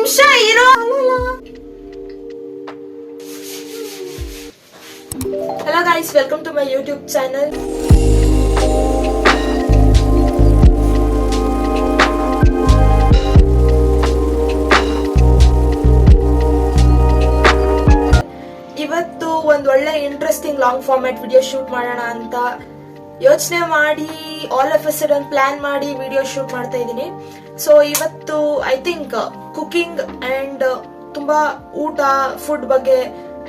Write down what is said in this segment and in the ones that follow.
ನಿಮಿಷ ಇರೋ. Hello guys, welcome to my YouTube channel. ಇವತ್ತು ಒಂದು ಒಳ್ಳೆ interesting long format video shoot ಮಾಡೋಣ ಅಂತ ಯೋಚನೆ ಮಾಡಿ all of a sudden plan ಮಾಡಿ ವಿಡಿಯೋ ಶೂಟ್ ಮಾಡ್ತಾ ಇದ್ದೀನಿ. ಸೊ ಇವತ್ತು ಐ ಥಿಂಕ್ ಕುಕಿಂಗ್ ಅಂಡ್ ತುಂಬಾ ಊಟ ಫುಡ್ ಬಗ್ಗೆ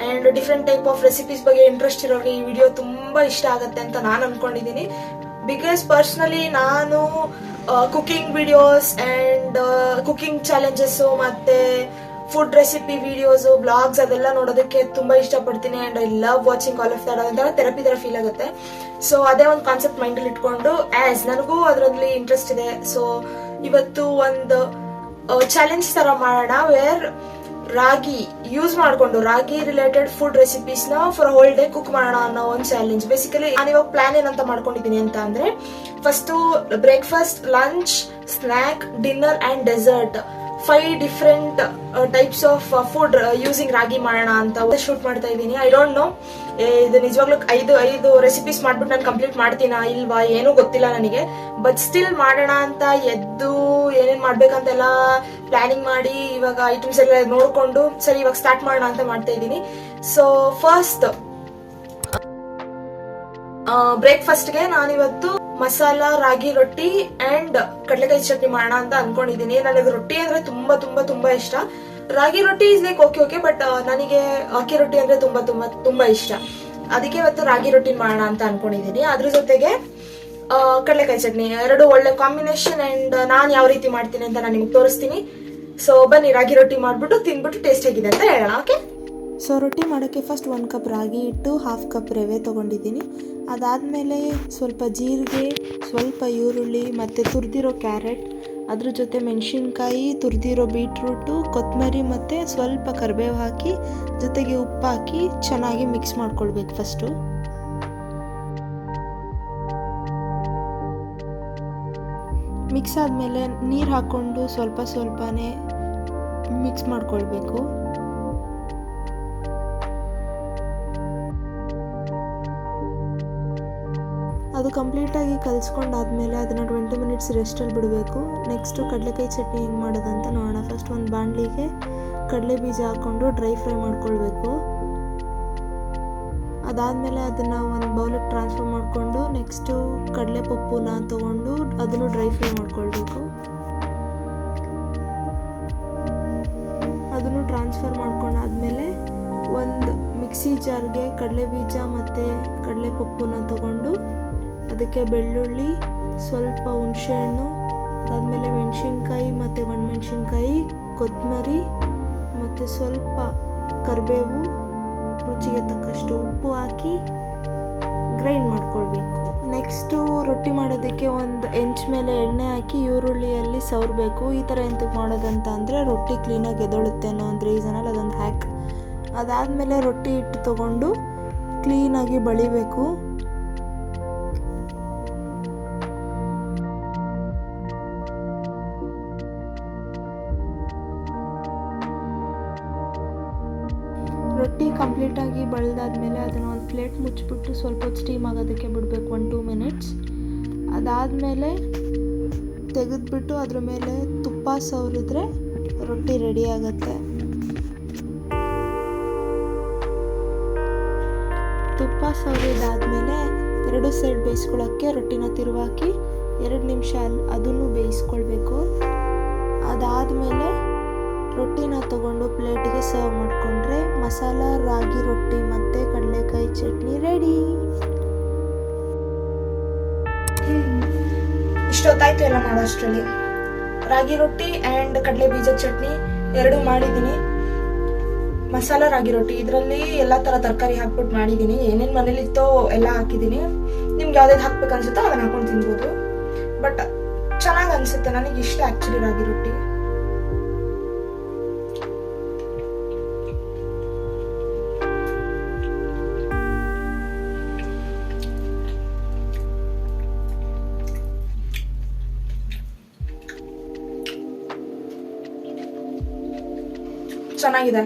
and different type of recipes ಬಗ್ಗೆ ಇಂಟ್ರೆಸ್ಟ್ ಇರೋರಿಗೆ ಈ ವಿಡಿಯೋ ತುಂಬಾ ಇಷ್ಟ ಆಗುತ್ತೆ ಅಂತ ನಾನು ಅನ್ಕೊಂಡಿದ್ದೀನಿ. ಬಿಕಾಸ್ ಪರ್ಸನಲಿ ನಾನು cooking videos and cooking challenges ಮತ್ತೆ ಫುಡ್ ರೆಸಿಪಿ ವಿಡಿಯೋಸ್ ಬ್ಲಾಗ್ಸ್ ಅದೆಲ್ಲ ನೋಡೋದಕ್ಕೆ ತುಂಬಾ ಇಷ್ಟಪಡ್ತೀನಿ and I love watching all of that. ಅದೊಂಥರ ಥೆರಪಿ ತರ ಫೀಲ್ ಆಗುತ್ತೆ. ಸೊ ಅದೇ ಒಂದು ಕಾನ್ಸೆಪ್ಟ್ ಮೈಂಡ್ ಅಲ್ಲಿ ಇಟ್ಕೊಂಡು ಆಸ್ ನನಗೂ ಅದರಲ್ಲಿ ಇಂಟ್ರೆಸ್ಟ್ ಇದೆ. ಸೊ ಇವತ್ತು ಒಂದು ಚಾಲೆಂಜ್ ತರ ಮಾಡೋಣ ವೇರ್ ರಾಗಿ ಯೂಸ್ ಮಾಡ್ಕೊಂಡು ರಾಗಿ ರಿಲೇಟೆಡ್ ಫುಡ್ ರೆಸಿಪೀಸ್ ನ ಫಾರ್ ಹೋಲ್ ಡೇ ಕುಕ್ ಮಾಡೋಣ ಅನ್ನೋ ಒಂದು ಚಾಲೆಂಜ್. ಬೇಸಿಕಲಿ ನಾನು ಇವಾಗ ಪ್ಲಾನ್ ಏನಂತ ಮಾಡ್ಕೊಂಡಿದ್ದೀನಿ ಅಂತ ಅಂದ್ರೆ first breakfast, lunch, snack, dinner and dessert 5 different types of food using ragi ಮಾಡೋಣ ಅಂತ ಶೂಟ್ ಮಾಡ್ತಾ ಇದ್ದೀನಿ. ಐ ಡೋಂಟ್ ನೋ ಇದು ನಿಜವಾಗ್ಲೂ ಐದು ರೆಸಿಪೀಸ್ ಮಾಡ್ಬಿಟ್ಟು ನಾನು ಕಂಪ್ಲೀಟ್ ಮಾಡ್ತೀನಾ ಇಲ್ವಾ ಏನೂ ಗೊತ್ತಿಲ್ಲ ನನಗೆ. ಬಟ್ ಸ್ಟಿಲ್ ಮಾಡೋಣ ಅಂತ ಎದ್ದು ಏನೇನ್ ಮಾಡ್ಬೇಕಂತೆಲ್ಲ ಪ್ಲಾನಿಂಗ್ ಮಾಡಿ ಇವಾಗ ಐಟಮ್ಸ್ ಎಲ್ಲ ನೋಡ್ಕೊಂಡು ಸರಿ ಇವಾಗ ಸ್ಟಾರ್ಟ್ ಮಾಡೋಣ ಅಂತ ಮಾಡ್ತಾ ಇದ್ದೀನಿ. ಸೊ ಫಸ್ಟ್ ಬ್ರೇಕ್ಫಾಸ್ಟ್ಗೆ ನಾನಿವತ್ತು ಮಸಾಲಾ ರಾಗಿ ರೊಟ್ಟಿ ಅಂಡ್ ಕಡಲೆಕಾಯಿ ಚಟ್ನಿ ಮಾಡೋಣ ಅಂತ ಅನ್ಕೊಂಡಿದೀನಿ. ನನಗೆ ರೊಟ್ಟಿ ಅಂದ್ರೆ ತುಂಬಾ ತುಂಬಾ ತುಂಬಾ ಇಷ್ಟ. ರಾಗಿ ರೊಟ್ಟಿ ಇಸ್ ಲೈಕ್ ಓಕೆ ಬಟ್ ನನಗೆ ಅಕ್ಕಿ ರೊಟ್ಟಿ ಅಂದ್ರೆ ತುಂಬಾ ತುಂಬಾ ತುಂಬಾ ಇಷ್ಟ. ಅದಕ್ಕೆ ಇವತ್ತು ರಾಗಿ ರೊಟ್ಟಿ ಮಾಡೋಣ ಅಂತ ಅನ್ಕೊಂಡಿದೀನಿ. ಅದ್ರ ಜೊತೆಗೆ ಕಡಲೆಕಾಯಿ ಚಟ್ನಿ, ಎರಡು ಒಳ್ಳೆ ಕಾಂಬಿನೇಷನ್ ಅಂಡ್ ನಾನ್ ಯಾವ ರೀತಿ ಮಾಡ್ತೀನಿ ಅಂತ ನಾನು ನಿಮ್ಗೆ ತೋರಿಸ್ತೀನಿ. ಸೊ ಬನ್ನಿ ರಾಗಿ ರೊಟ್ಟಿ ಮಾಡ್ಬಿಟ್ಟು ತಿನ್ಬಿಟ್ಟು ಟೇಸ್ಟ್ ಹೇಗಿದೆ ಅಂತ ಹೇಳೋಣ. ಓಕೆ, ಸೊ ರೊಟ್ಟಿ ಮಾಡೋಕ್ಕೆ ಫಸ್ಟ್ 1 ಕಪ್ ರಾಗಿ ಹಿಟ್ಟು, 1/2 ಕಪ್ ರವೆ ತೊಗೊಂಡಿದ್ದೀನಿ. ಅದಾದಮೇಲೆ ಸ್ವಲ್ಪ ಜೀರಿಗೆ, ಸ್ವಲ್ಪ ಈರುಳ್ಳಿ ಮತ್ತು ತುರಿದಿರೋ ಕ್ಯಾರೆಟ್, ಅದ್ರ ಜೊತೆ ಮೆಣಸಿನ್ಕಾಯಿ, ತುರಿದಿರೋ ಬೀಟ್ರೂಟು, ಕೊತ್ತಂಬರಿ ಮತ್ತು ಸ್ವಲ್ಪ ಕರಿಬೇವು ಹಾಕಿ ಜೊತೆಗೆ ಉಪ್ಪು ಹಾಕಿ ಚೆನ್ನಾಗಿ ಮಿಕ್ಸ್ ಮಾಡ್ಕೊಳ್ಬೇಕು. ಫಸ್ಟು ಮಿಕ್ಸ್ ಆದಮೇಲೆ ನೀರು ಹಾಕ್ಕೊಂಡು ಸ್ವಲ್ಪ ಸ್ವಲ್ಪನೇ ಮಿಕ್ಸ್ ಮಾಡ್ಕೊಳ್ಬೇಕು. ಅದು ಕಂಪ್ಲೀಟಾಗಿ ಕಲಿಸ್ಕೊಂಡಾದ್ಮೇಲೆ ಅದನ್ನು 20 ಮಿನಿಟ್ಸ್ ರೆಸ್ಟಲ್ಲಿ ಬಿಡಬೇಕು. ನೆಕ್ಸ್ಟು ಕಡಲೆಕಾಯಿ ಚಟ್ನಿ ಹೆಂಗೆ ಮಾಡೋದಂತ ನೋಡೋಣ. ಫಸ್ಟ್ ಒಂದು ಬಾಣಲಿಗೆ ಕಡಲೆ ಬೀಜ ಹಾಕ್ಕೊಂಡು ಡ್ರೈ ಫ್ರೈ ಮಾಡ್ಕೊಳ್ಬೇಕು. ಅದಾದಮೇಲೆ ಅದನ್ನು ಒಂದು ಬೌಲಿಗೆ ಟ್ರಾನ್ಸ್ಫರ್ ಮಾಡಿಕೊಂಡು ನೆಕ್ಸ್ಟು ಕಡಲೆ ಪಪ್ಪುನ ತೊಗೊಂಡು ಅದನ್ನು ಡ್ರೈ ಫ್ರೈ ಮಾಡ್ಕೊಳ್ಬೇಕು. ಅದನ್ನು ಟ್ರಾನ್ಸ್ಫರ್ ಮಾಡ್ಕೊಂಡಾದ್ಮೇಲೆ ಒಂದು ಮಿಕ್ಸಿ ಜಾರ್ಗೆ ಕಡಲೆ ಬೀಜ ಮತ್ತು ಕಡಲೆ ಪಪ್ಪುನ ತೊಗೊಂಡು ಅದಕ್ಕೆ ಬೆಳ್ಳುಳ್ಳಿ, ಸ್ವಲ್ಪ ಹುಣಸೆಹಣ್ಣು, ಅದಾದಮೇಲೆ ಮೆಣಸಿನ್ಕಾಯಿ ಮತ್ತು ಒಣಮೆಣಸಿನ್ಕಾಯಿ, ಕೊತ್ತಂಬರಿ ಮತ್ತು ಸ್ವಲ್ಪ ಕರಿಬೇವು, ರುಚಿಗೆ ತಕ್ಕಷ್ಟು ಉಪ್ಪು ಹಾಕಿ ಗ್ರೈಂಡ್ ಮಾಡ್ಕೊಳ್ಬೇಕು. ನೆಕ್ಸ್ಟು ರೊಟ್ಟಿ ಮಾಡೋದಕ್ಕೆ ಒಂದು ಹೆಂಚು ಮೇಲೆ ಎಣ್ಣೆ ಹಾಕಿ ಈರುಳ್ಳಿಯಲ್ಲಿ ಸವರಬೇಕು. ಈ ಥರ ಎಂತಕ್ಕೆ ಮಾಡೋದಂತ ಅಂದರೆ ರೊಟ್ಟಿ ಕ್ಲೀನಾಗಿ ಎದೊಳುತ್ತೆ ಅನ್ನೋ ಒಂದು ರೀಸನಲ್ಲಿ ಅದೊಂದು ಹ್ಯಾಕ್. ಅದಾದಮೇಲೆ ರೊಟ್ಟಿ ಹಿಟ್ಟು ತೊಗೊಂಡು ಕ್ಲೀನಾಗಿ ಬಳಿಬೇಕು. ರೊಟ್ಟಿ ಕಂಪ್ಲೀಟಾಗಿ ಬಳ್ದಾದ್ಮೇಲೆ ಅದನ್ನು ಒಂದು ಪ್ಲೇಟ್ ಮುಚ್ಚಿಬಿಟ್ಟು ಸ್ವಲ್ಪ ಹೊತ್ತು ಸ್ಟೀಮ್ ಆಗೋದಕ್ಕೆ ಬಿಡಬೇಕು, 1-2 ಮಿನಿಟ್ಸ್. ಅದಾದಮೇಲೆ ತೆಗೆದುಬಿಟ್ಟು ಅದ್ರ ಮೇಲೆ ತುಪ್ಪ ಸವರಿದ್ರೆ ರೊಟ್ಟಿ ರೆಡಿ ಆಗುತ್ತೆ. ತುಪ್ಪ ಸವರಿದಾದ್ಮೇಲೆ 2 ಸೈಡ್ ಬೇಯಿಸ್ಕೊಳ್ಳೋಕ್ಕೆ ರೊಟ್ಟಿನ ತಿರುವಾಕಿ 2 ನಿಮಿಷ ಅದನ್ನು ಬೇಯಿಸ್ಕೊಳ್ಬೇಕು. ಅದಾದಮೇಲೆ ರೊಟ್ಟಿನ ತೊಗೊಂಡು ಪ್ಲೇಟಿಗೆ ಸರ್ವ್ ಮಾಡಿಕೊಂಡ್ರೆ ಮಸಾಲ ರಾಗಿ ರೊಟ್ಟಿ ಮತ್ತು ಕಡಲೆಕಾಯಿ ಚಟ್ನಿ ರೆಡಿ. ಇಷ್ಟೊತ್ತಾಯ್ತು ಎಲ್ಲ ಮಾಡೋಷ್ಟರಲ್ಲಿ. ರಾಗಿ ರೊಟ್ಟಿ ಆ್ಯಂಡ್ ಕಡಲೆ ಬೀಜದ ಚಟ್ನಿ ಎರಡೂ ಮಾಡಿದ್ದೀನಿ. ಮಸಾಲ ರಾಗಿ ರೊಟ್ಟಿ ಇದರಲ್ಲಿ ಎಲ್ಲ ಥರ ತರಕಾರಿ ಹಾಕ್ಬಿಟ್ಟು ಮಾಡಿದ್ದೀನಿ. ಏನೇನು ಮನೇಲಿ ಇತ್ತೋ ಎಲ್ಲ ಹಾಕಿದ್ದೀನಿ. ನಿಮ್ಗೆ ಯಾವ್ದಾದ್ರು ಹಾಕ್ಬೇಕು ಅನ್ಸುತ್ತೋ ಅದನ್ನ ಹಾಕೊಂಡು ತಿನ್ಬೋದು. ಬಟ್ ಚೆನ್ನಾಗಿ ಅನ್ಸುತ್ತೆ, ನನಗೆ ಇಷ್ಟ ಆ್ಯಕ್ಚುಲಿ ರಾಗಿ ರೊಟ್ಟಿ. ಚೆನ್ನಾಗಿದೆ.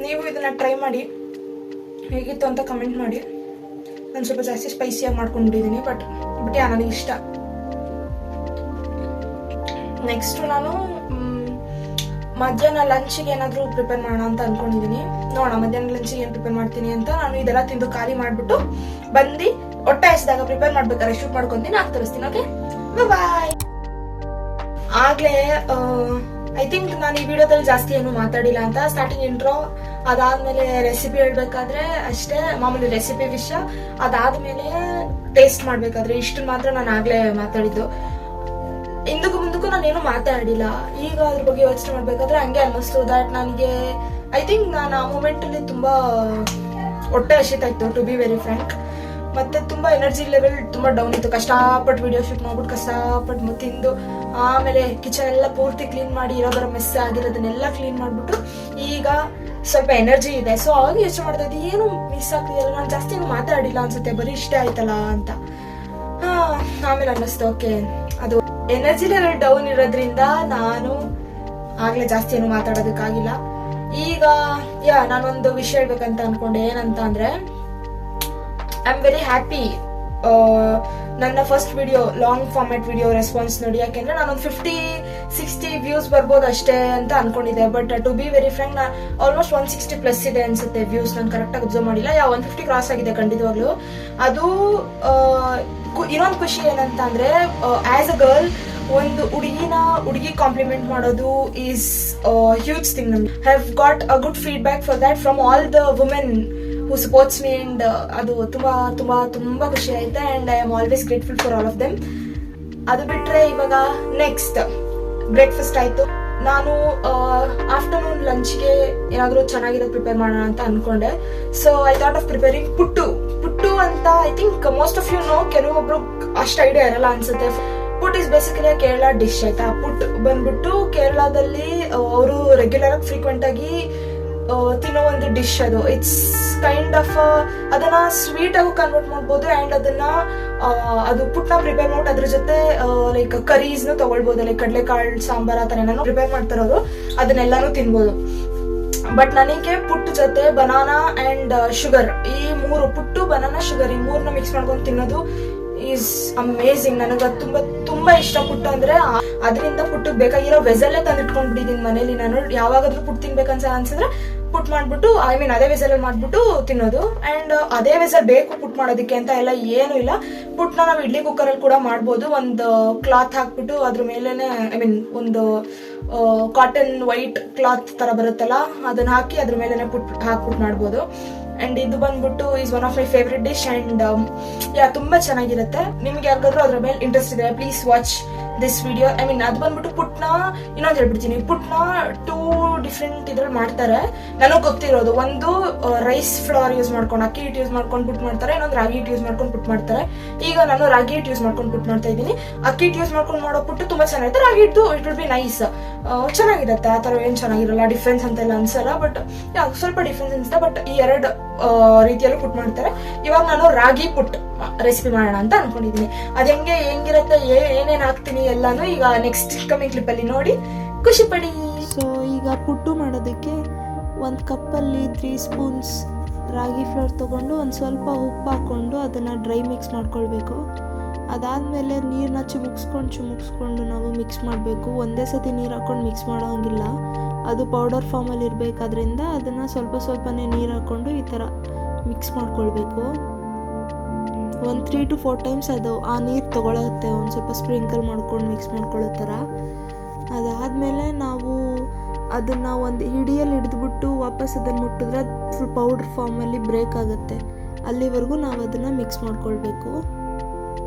ನೀವು ಇದನ್ನ ಟ್ರೈ ಮಾಡಿ, ಹೇಗಿತ್ತು ಅಂತ ಕಮೆಂಟ್ ಮಾಡಿ. ನಾನು ಸ್ವಲ್ಪ ಜಾಸ್ತಿ ಸ್ಪೈಸಿಯಾಗಿ ಮಾಡ್ಕೊಂಡ್ಬಿಟ್ಟಿದ್ದೀನಿ, ಬಟ್ ನನಗೆ ಇಷ್ಟ. ನೆಕ್ಸ್ಟ್ ನಾನು ಮಧ್ಯಾಹ್ನ ಲಂಚಿಗೆ ಏನಾದರೂ ಪ್ರಿಪೇರ್ ಮಾಡೋಣ ಅಂತ ಅನ್ಕೊಂಡಿದ್ದೀನಿ. ನೋಡೋಣ ಮಧ್ಯಾಹ್ನ ಲಂಚಿಗೆ ಏನು ಪ್ರಿಪೇರ್ ಮಾಡ್ತೀನಿ ಅಂತ. ನಾನು ಇದೆಲ್ಲ ತಿಂದು ಖಾಲಿ ಮಾಡಿಬಿಟ್ಟು ಬಂದು ಹೊಟ್ಟೆ ಹಸಿದಾಗ ಪ್ರಿಪೇರ್ ಮಾಡ್ಬೇಕಾದ್ರೆ ಶೂಟ್ ಮಾಡ್ಕೊಂತೀನಿ, ನಾನು ತೋರಿಸ್ತೀನಿ. ಓಕೆ, ಬಾಯ್. ಆಗ್ಲೇ ಐ ಥಿಂಕ್ ನಾನು ಈ ವಿಡಿಯೋದಲ್ಲಿ ಜಾಸ್ತಿ ಏನು ಮಾತಾಡಿಲ್ಲ ಅಂತ. ಸ್ಟಾರ್ಟಿಂಗ್ ಇಂಟ್ರೋ, ಅದಾದ್ಮೇಲೆ ರೆಸಿಪಿ ಹೇಳ್ಬೇಕಾದ್ರೆ ಅಷ್ಟೇ, ಮಾಮೂಲಿ ರೆಸಿಪಿ ವಿಷಯ. ಅದಾದ್ಮೇಲೆ ಟೇಸ್ಟ್ ಮಾಡ್ಬೇಕಾದ್ರೆ ಇಷ್ಟು ಮಾತ್ರ ನಾನು ಆಗ್ಲೇ ಮಾತಾಡಿದ್ದು. ಮುಂದಕ್ಕೂ ನಾನೇನು ಮಾತಾಡಿಲ್ಲ. ಈಗ ಅದ್ರ ಬಗ್ಗೆ ಯೋಚನೆ ಮಾಡ್ಬೇಕಾದ್ರೆ ಹಂಗೆ ಅನ್ನಿಸ್ತು ದಟ್ ನನಗೆ ಐ ಥಿಂಕ್ ನಾನು ಆ ಮೂಮೆಂಟ್ ಅಲ್ಲಿ ತುಂಬಾ ಹೊಟ್ಟೆ ಹಸಿತಾ ಇತ್ತು, ಟು ಬಿ ವೆರಿ ಫ್ರ್ಯಾಂಕ್. ಮತ್ತೆ ತುಂಬಾ ಎನರ್ಜಿ ಲೆವೆಲ್ ತುಂಬಾ ಡೌನ್ ಇತ್ತು. ಕಷ್ಟಪಟ್ಟು ವಿಡಿಯೋ ಶೂಟ್ ಮಾಡ್ಬಿಟ್ಟು ಕಷ್ಟಪಟ್ಟು ತಿಂದು ಆಮೇಲೆ ಕಿಚನ್ ಎಲ್ಲ ಪೂರ್ತಿ ಕ್ಲೀನ್ ಮಾಡಿ ಇರೋದರ ಮೆಸ್ ಆಗಿರೋದನ್ನೆಲ್ಲ ಕ್ಲೀನ್ ಮಾಡ್ಬಿಟ್ಟು ಈಗ ಸ್ವಲ್ಪ ಎನರ್ಜಿ ಇದೆ. ಸೊ ಅವಾಗ ಯೋಚನೆ ಮಾಡ್ತಾ ಇದ್ದೆ, ಏನು ಮಿಸ್ ಆಗ್ತಿದೆಯಲ್ಲ, ನಾನು ಜಾಸ್ತಿ ಏನು ಮಾತಾಡಿಲ್ಲ ಅನ್ಸುತ್ತೆ, ಬರೀ ಇಷ್ಟ ಆಯ್ತಲ್ಲ ಅಂತ. ಆಮೇಲೆ ಅನ್ನಿಸ್ತು ಓಕೆ, ಅದು ಎನರ್ಜಿ ಲೆವೆಲ್ ಡೌನ್ ಇರೋದ್ರಿಂದ ನಾನು ಆಗ್ಲೇ ಜಾಸ್ತಿ ಏನು ಮಾತಾಡೋದಕ್ಕಾಗಿಲ್ಲ. ಈಗ ನಾನೊಂದು ವಿಷಯ ಹೇಳ್ಬೇಕಂತ ಅನ್ಕೊಂಡೆ. ಏನಂತ ಅಂದ್ರೆ, ಐ ಆಮ್ ವೆರಿ ಹ್ಯಾಪಿ ನನ್ನ first video long format video response ನೋಡಿ. ಯಾಕೆಂದ್ರೆ ನಾನೊಂದು 50-60 ವ್ಯೂಸ್ ಬರ್ಬೋದು ಅಷ್ಟೇ ಅಂತ ಅನ್ಕೊಂಡಿದ್ದೆ. But to be very frank, ನಾನು ಆಲ್ಮೋಸ್ಟ್ 160+ ಇದೆ ಅನ್ಸುತ್ತೆ ವ್ಯೂಸ್. ನಾನು ಕರೆಕ್ಟಾಗಿ ಅಬ್ಸರ್ವ್ ಮಾಡಿಲ್ಲ. 150 ಕ್ರಾಸ್ ಆಗಿದೆ ಖಂಡಿತವಾಗ್ಲೂ. ಅದು ಇನ್ನೊಂದು ಖುಷಿ ಏನಂತ ಅಂದ್ರೆ, ಆಸ್ ಅ ಗರ್ಲ್ ಒಂದು ಹುಡುಗಿ ಕಾಂಪ್ಲಿಮೆಂಟ್ ಮಾಡೋದು ಈಸ್ ಹ್ಯೂಜ್ ಥಿಂಗ್. ನಮ್ಗೆ have got a good feedback for that from all the women who supports me, and ಅದು ತುಂಬಾ ಖುಷಿ ಆಯ್ತು. And I am always grateful for all of them. ಅದು ಬಿಟ್ರೆ ಇವಾಗ ನೆಕ್ಸ್ಟ್ ಬ್ರೇಕ್ಫಾಸ್ಟ್ ಆಯ್ತು. ನಾನು ಆಫ್ಟರ್ನೂನ್ ಲಂಚ್ಗೆ ಏನಾದರೂ ಚೆನ್ನಾಗಿರೋದು ಪ್ರಿಪೇರ್ ಮಾಡೋಣ ಅಂತ ಅನ್ಕೊಂಡೆ. So I thought of preparing puttu ಅಂತ. I think most of you know, ಕೆಲವೊಬ್ರು ಅಷ್ಟು ಐಡಿಯಾ ಇರಲ್ಲ ಅನ್ಸುತ್ತೆ. Puttu is basically Kerala dish ಆಯ್ತಾ. ಪುಟ್ ಬಂದ್ಬಿಟ್ಟು ಕೇರಳದಲ್ಲಿ ಅವರು ರೆಗ್ಯುಲರ್ ಆಗಿ ಫ್ರೀಕ್ವೆಂಟ್ ಆಗಿ ತಿನ್ನೋ ಒಂದು ಡಿಶ್. ಅದು ಇಟ್ಸ್ ಕೈಂಡ್ ಆಫ್ ಅದನ್ನ ಸ್ವೀಟ್ ಆಗಿ ಕನ್ವರ್ಟ್ ಮಾಡ್ಬೋದು. ಅಂಡ್ ಅದನ್ನ ಅದು ಪುಟ್ನ ಪ್ರಿಪೇರ್ ಮಾಡ್ಬಿಟ್ಟು ಅದ್ರ ಜೊತೆ ಲೈಕ್ ಕರೀಸ್ನು ತಗೊಳ್ಬೋದು. ಲೈಕ್ ಕಡಲೆಕಾಳು ಸಾಂಬಾರ್ ಆ ಥರ ಏನಾನು ಪ್ರಿಪೇರ್ ಮಾಡ್ತಾರೋರು ಅದನ್ನೆಲ್ಲಾನು ತಿನ್ಬೋದು. ಬಟ್ ನನಗೆ ಪುಟ್ಟು ಜೊತೆ ಬನಾನಾ ಅಂಡ್ ಶುಗರ್, ಈ ಮೂರು, ಪುಟ್ಟು ಬನಾನಾ ಶುಗರ್, ಈ ಮೂರನ್ನ ಮಿಕ್ಸ್ ಮಾಡ್ಕೊಂಡು ತಿನ್ನೋದು ಈಸ್ ಅಮೇಝಿಂಗ್. ನನಗೆ ತುಂಬಾ ಇಷ್ಟ ಪುಟ್ಟು ಅಂದ್ರೆ. ಅದರಿಂದ ಪುಟ್ಟಿಗೆ ಬೇಕಾಗಿರೋ ವೆಸಲ್ಲೇ ತಂದಿಟ್ಕೊಂಡ್ಬಿಟ್ಟಿದ್ದೀನಿ ಮನೇಲಿ. ನಾನು ಯಾವಾಗಾದ್ರೂ ಪುಟ್ಟು ತಿನ್ಬೇಕಂತ ಅನ್ಸಿದ್ರೆ ಪುಟ್ ಮಾಡ್ಬಿಟ್ಟು, ಐ ಮೀನ್ ಅದೇ ವೆಸಲ್ ಮಾಡ್ಬಿಟ್ಟು ತಿನ್ನೋದು. ಅಂಡ್ ಅದೇ ವೆಸಲ್ ಬೇಕು ಪುಟ್ ಮಾಡೋದಕ್ಕೆ ಅಂತ ಎಲ್ಲ ಏನು ಇಲ್ಲ. ಪುಟ್ನ ನಾವು ಇಡ್ಲಿ ಕುಕ್ಕರಲ್ಲಿ ಕೂಡ ಮಾಡ್ಬೋದು. ಒಂದು ಕ್ಲಾತ್ ಹಾಕ್ಬಿಟ್ಟು ಅದ್ರ ಮೇಲೆನೆ, ಐ ಮೀನ್ ಒಂದು ಕಾಟನ್ ವೈಟ್ ಕ್ಲಾತ್ ತರ ಬರುತ್ತಲ್ಲ, ಅದನ್ನ ಹಾಕಿ ಅದ್ರ ಮೇಲೆನೆ ಹಾಕ್ಬಿಟ್ಟು ಮಾಡ್ಬೋದು. ಅಂಡ್ ಇದು ಬಂದ್ಬಿಟ್ಟು is one of my favourite dish. And ತುಂಬಾ ಚೆನ್ನಾಗಿರುತ್ತೆ. ನಿಮ್ಗೆ ಯಾರಿಗಾದ್ರೂ ಅದ್ರ ಮೇಲೆ ಇಂಟ್ರೆಸ್ಟ್ ಇದೆ, please watch this video. I mean ಅದು ಬಂದ್ಬಿಟ್ಟು ಪುಟ್ನ ಇನ್ನೊಂದು ಹೇಳ್ಬಿಡ್ತೀನಿ. ಪುಟ್ನ 2 ಡಿಫ್ರೆಂಟ್ ಇದ್ರಲ್ಲಿ ಮಾಡ್ತಾರೆ ನನಗೆ ಗೊತ್ತಿರೋದು. ಒಂದು ರೈಸ್ ಫ್ಲವರ್ ಯೂಸ್ ಮಾಡ್ಕೊಂಡು, ಅಕ್ಕಿ ಹಿಟ್ಟು ಯೂಸ್ ಮಾಡ್ಕೊಂಡು ಪುಟ್ ಮಾಡ್ತಾರೆ. ಇನ್ನೊಂದು ರಾಗಿ ಹಿಟ್ಟು ಯೂಸ್ ಮಾಡ್ಕೊಂಡು ಪುಟ್ ಮಾಡ್ತಾರೆ. ಈಗ ನಾನು ರಾಗಿ ಹಿಟ್ಟು ಯೂಸ್ ಮಾಡ್ಕೊಂಡು ಪುಟ್ ಮಾಡ್ತಾ ಇದ್ದೀನಿ. ಅಕ್ಕಿ ಹಿಟ್ಟು ಯೂಸ್ ಮಾಡ್ಕೊಂಡು ಮಾಡೋ ಪುಟ್ಟು ತುಂಬಾ ಚೆನ್ನಾಗಿರುತ್ತೆ. ರಾಗಿ ಹಿಟ್ಟು ಇಟ್ ವಿಲ್ ಬಿ ನೈಸ್, ಚೆನ್ನಾಗಿರುತ್ತೆ. ಆ ಥರ ಏನು ಚೆನ್ನಾಗಿರಲ್ಲ, ಡಿಫ್ರೆನ್ಸ್ ಅಂತೆಲ್ಲ ಅನ್ಸಲ್ಲ. ಬಟ್ ಸ್ವಲ್ಪ ಡಿಫ್ರೆನ್ಸ್ ಅನ್ಸುತ್ತೆ. ಬಟ್ ಈ 2 ರೀತಿಯಲ್ಲೂ ಪುಟ್ ಮಾಡ್ತಾರೆ. ಇವಾಗ ನಾನು ರಾಗಿ ಪುಟ್ ರೆಸಿಪಿ ಮಾಡೋಣ ಅಂತ ಅನ್ಕೊಂಡಿದ್ದೀನಿ. ಅದ್ ಹೆಂಗಿರುತ್ತೆ, ಏನೇನ್ ಹಾಕ್ತೀನಿ ಎಲ್ಲಾನು ಈಗ ನೆಕ್ಸ್ಟ್ ಕಮಿಂಗ್ ಕ್ಲಿಪ್ ಅಲ್ಲಿ ನೋಡಿ ಖುಷಿ ಪಡಿ. ಸೊ ಈಗ ಪುಟ್ಟು ಮಾಡೋದಕ್ಕೆ ಒಂದು ಕಪ್ಪಲ್ಲಿ 3 ಸ್ಪೂನ್ಸ್ ರಾಗಿ ಫ್ಲೋರ್ ತೊಗೊಂಡು ಒಂದು ಸ್ವಲ್ಪ ಉಪ್ಪು ಹಾಕ್ಕೊಂಡು ಅದನ್ನು ಡ್ರೈ ಮಿಕ್ಸ್ ಮಾಡ್ಕೊಳ್ಬೇಕು. ಅದಾದಮೇಲೆ ನೀರನ್ನ ಚಿಮುಕ್ಸ್ಕೊಂಡು ನಾವು ಮಿಕ್ಸ್ ಮಾಡಬೇಕು. ಒಂದೇ ಸತಿ ನೀರು ಹಾಕ್ಕೊಂಡು ಮಿಕ್ಸ್ ಮಾಡೋ ಹಂಗಿಲ್ಲ, ಅದು ಪೌಡರ್ ಫಾರ್ಮಲ್ಲಿ ಇರಬೇಕಾದ್ರಿಂದ ಅದನ್ನು ಸ್ವಲ್ಪನೇ ನೀರು ಹಾಕ್ಕೊಂಡು ಈ ಥರ ಮಿಕ್ಸ್ ಮಾಡ್ಕೊಳ್ಬೇಕು. ಒಂದು 3 to 4 ಟೈಮ್ಸ್ ಅದು ಆ ನೀರು ತೊಗೊಳುತ್ತೆ, ಒಂದು ಸ್ವಲ್ಪ ಸ್ಪ್ರಿಂಕಲ್ ಮಾಡ್ಕೊಂಡು ಮಿಕ್ಸ್ ಮಾಡ್ಕೊಳ್ಳೋ ಥರ. ಅದಾದಮೇಲೆ ನಾವು ಅದನ್ನು ಒಂದು ಹಿಡಿಯಲ್ಲಿ ಹಿಡಿದ್ಬಿಟ್ಟು ವಾಪಸ್ ಅದನ್ನು ಮುಟ್ಟಿದ್ರೆ ಫುಲ್ ಪೌಡ್ರ್ ಫಾರ್ಮಲ್ಲಿ ಬ್ರೇಕ್ ಆಗುತ್ತೆ. ಅಲ್ಲಿವರೆಗೂ ನಾವು ಅದನ್ನು ಮಿಕ್ಸ್ ಮಾಡ್ಕೊಳ್ಬೇಕು.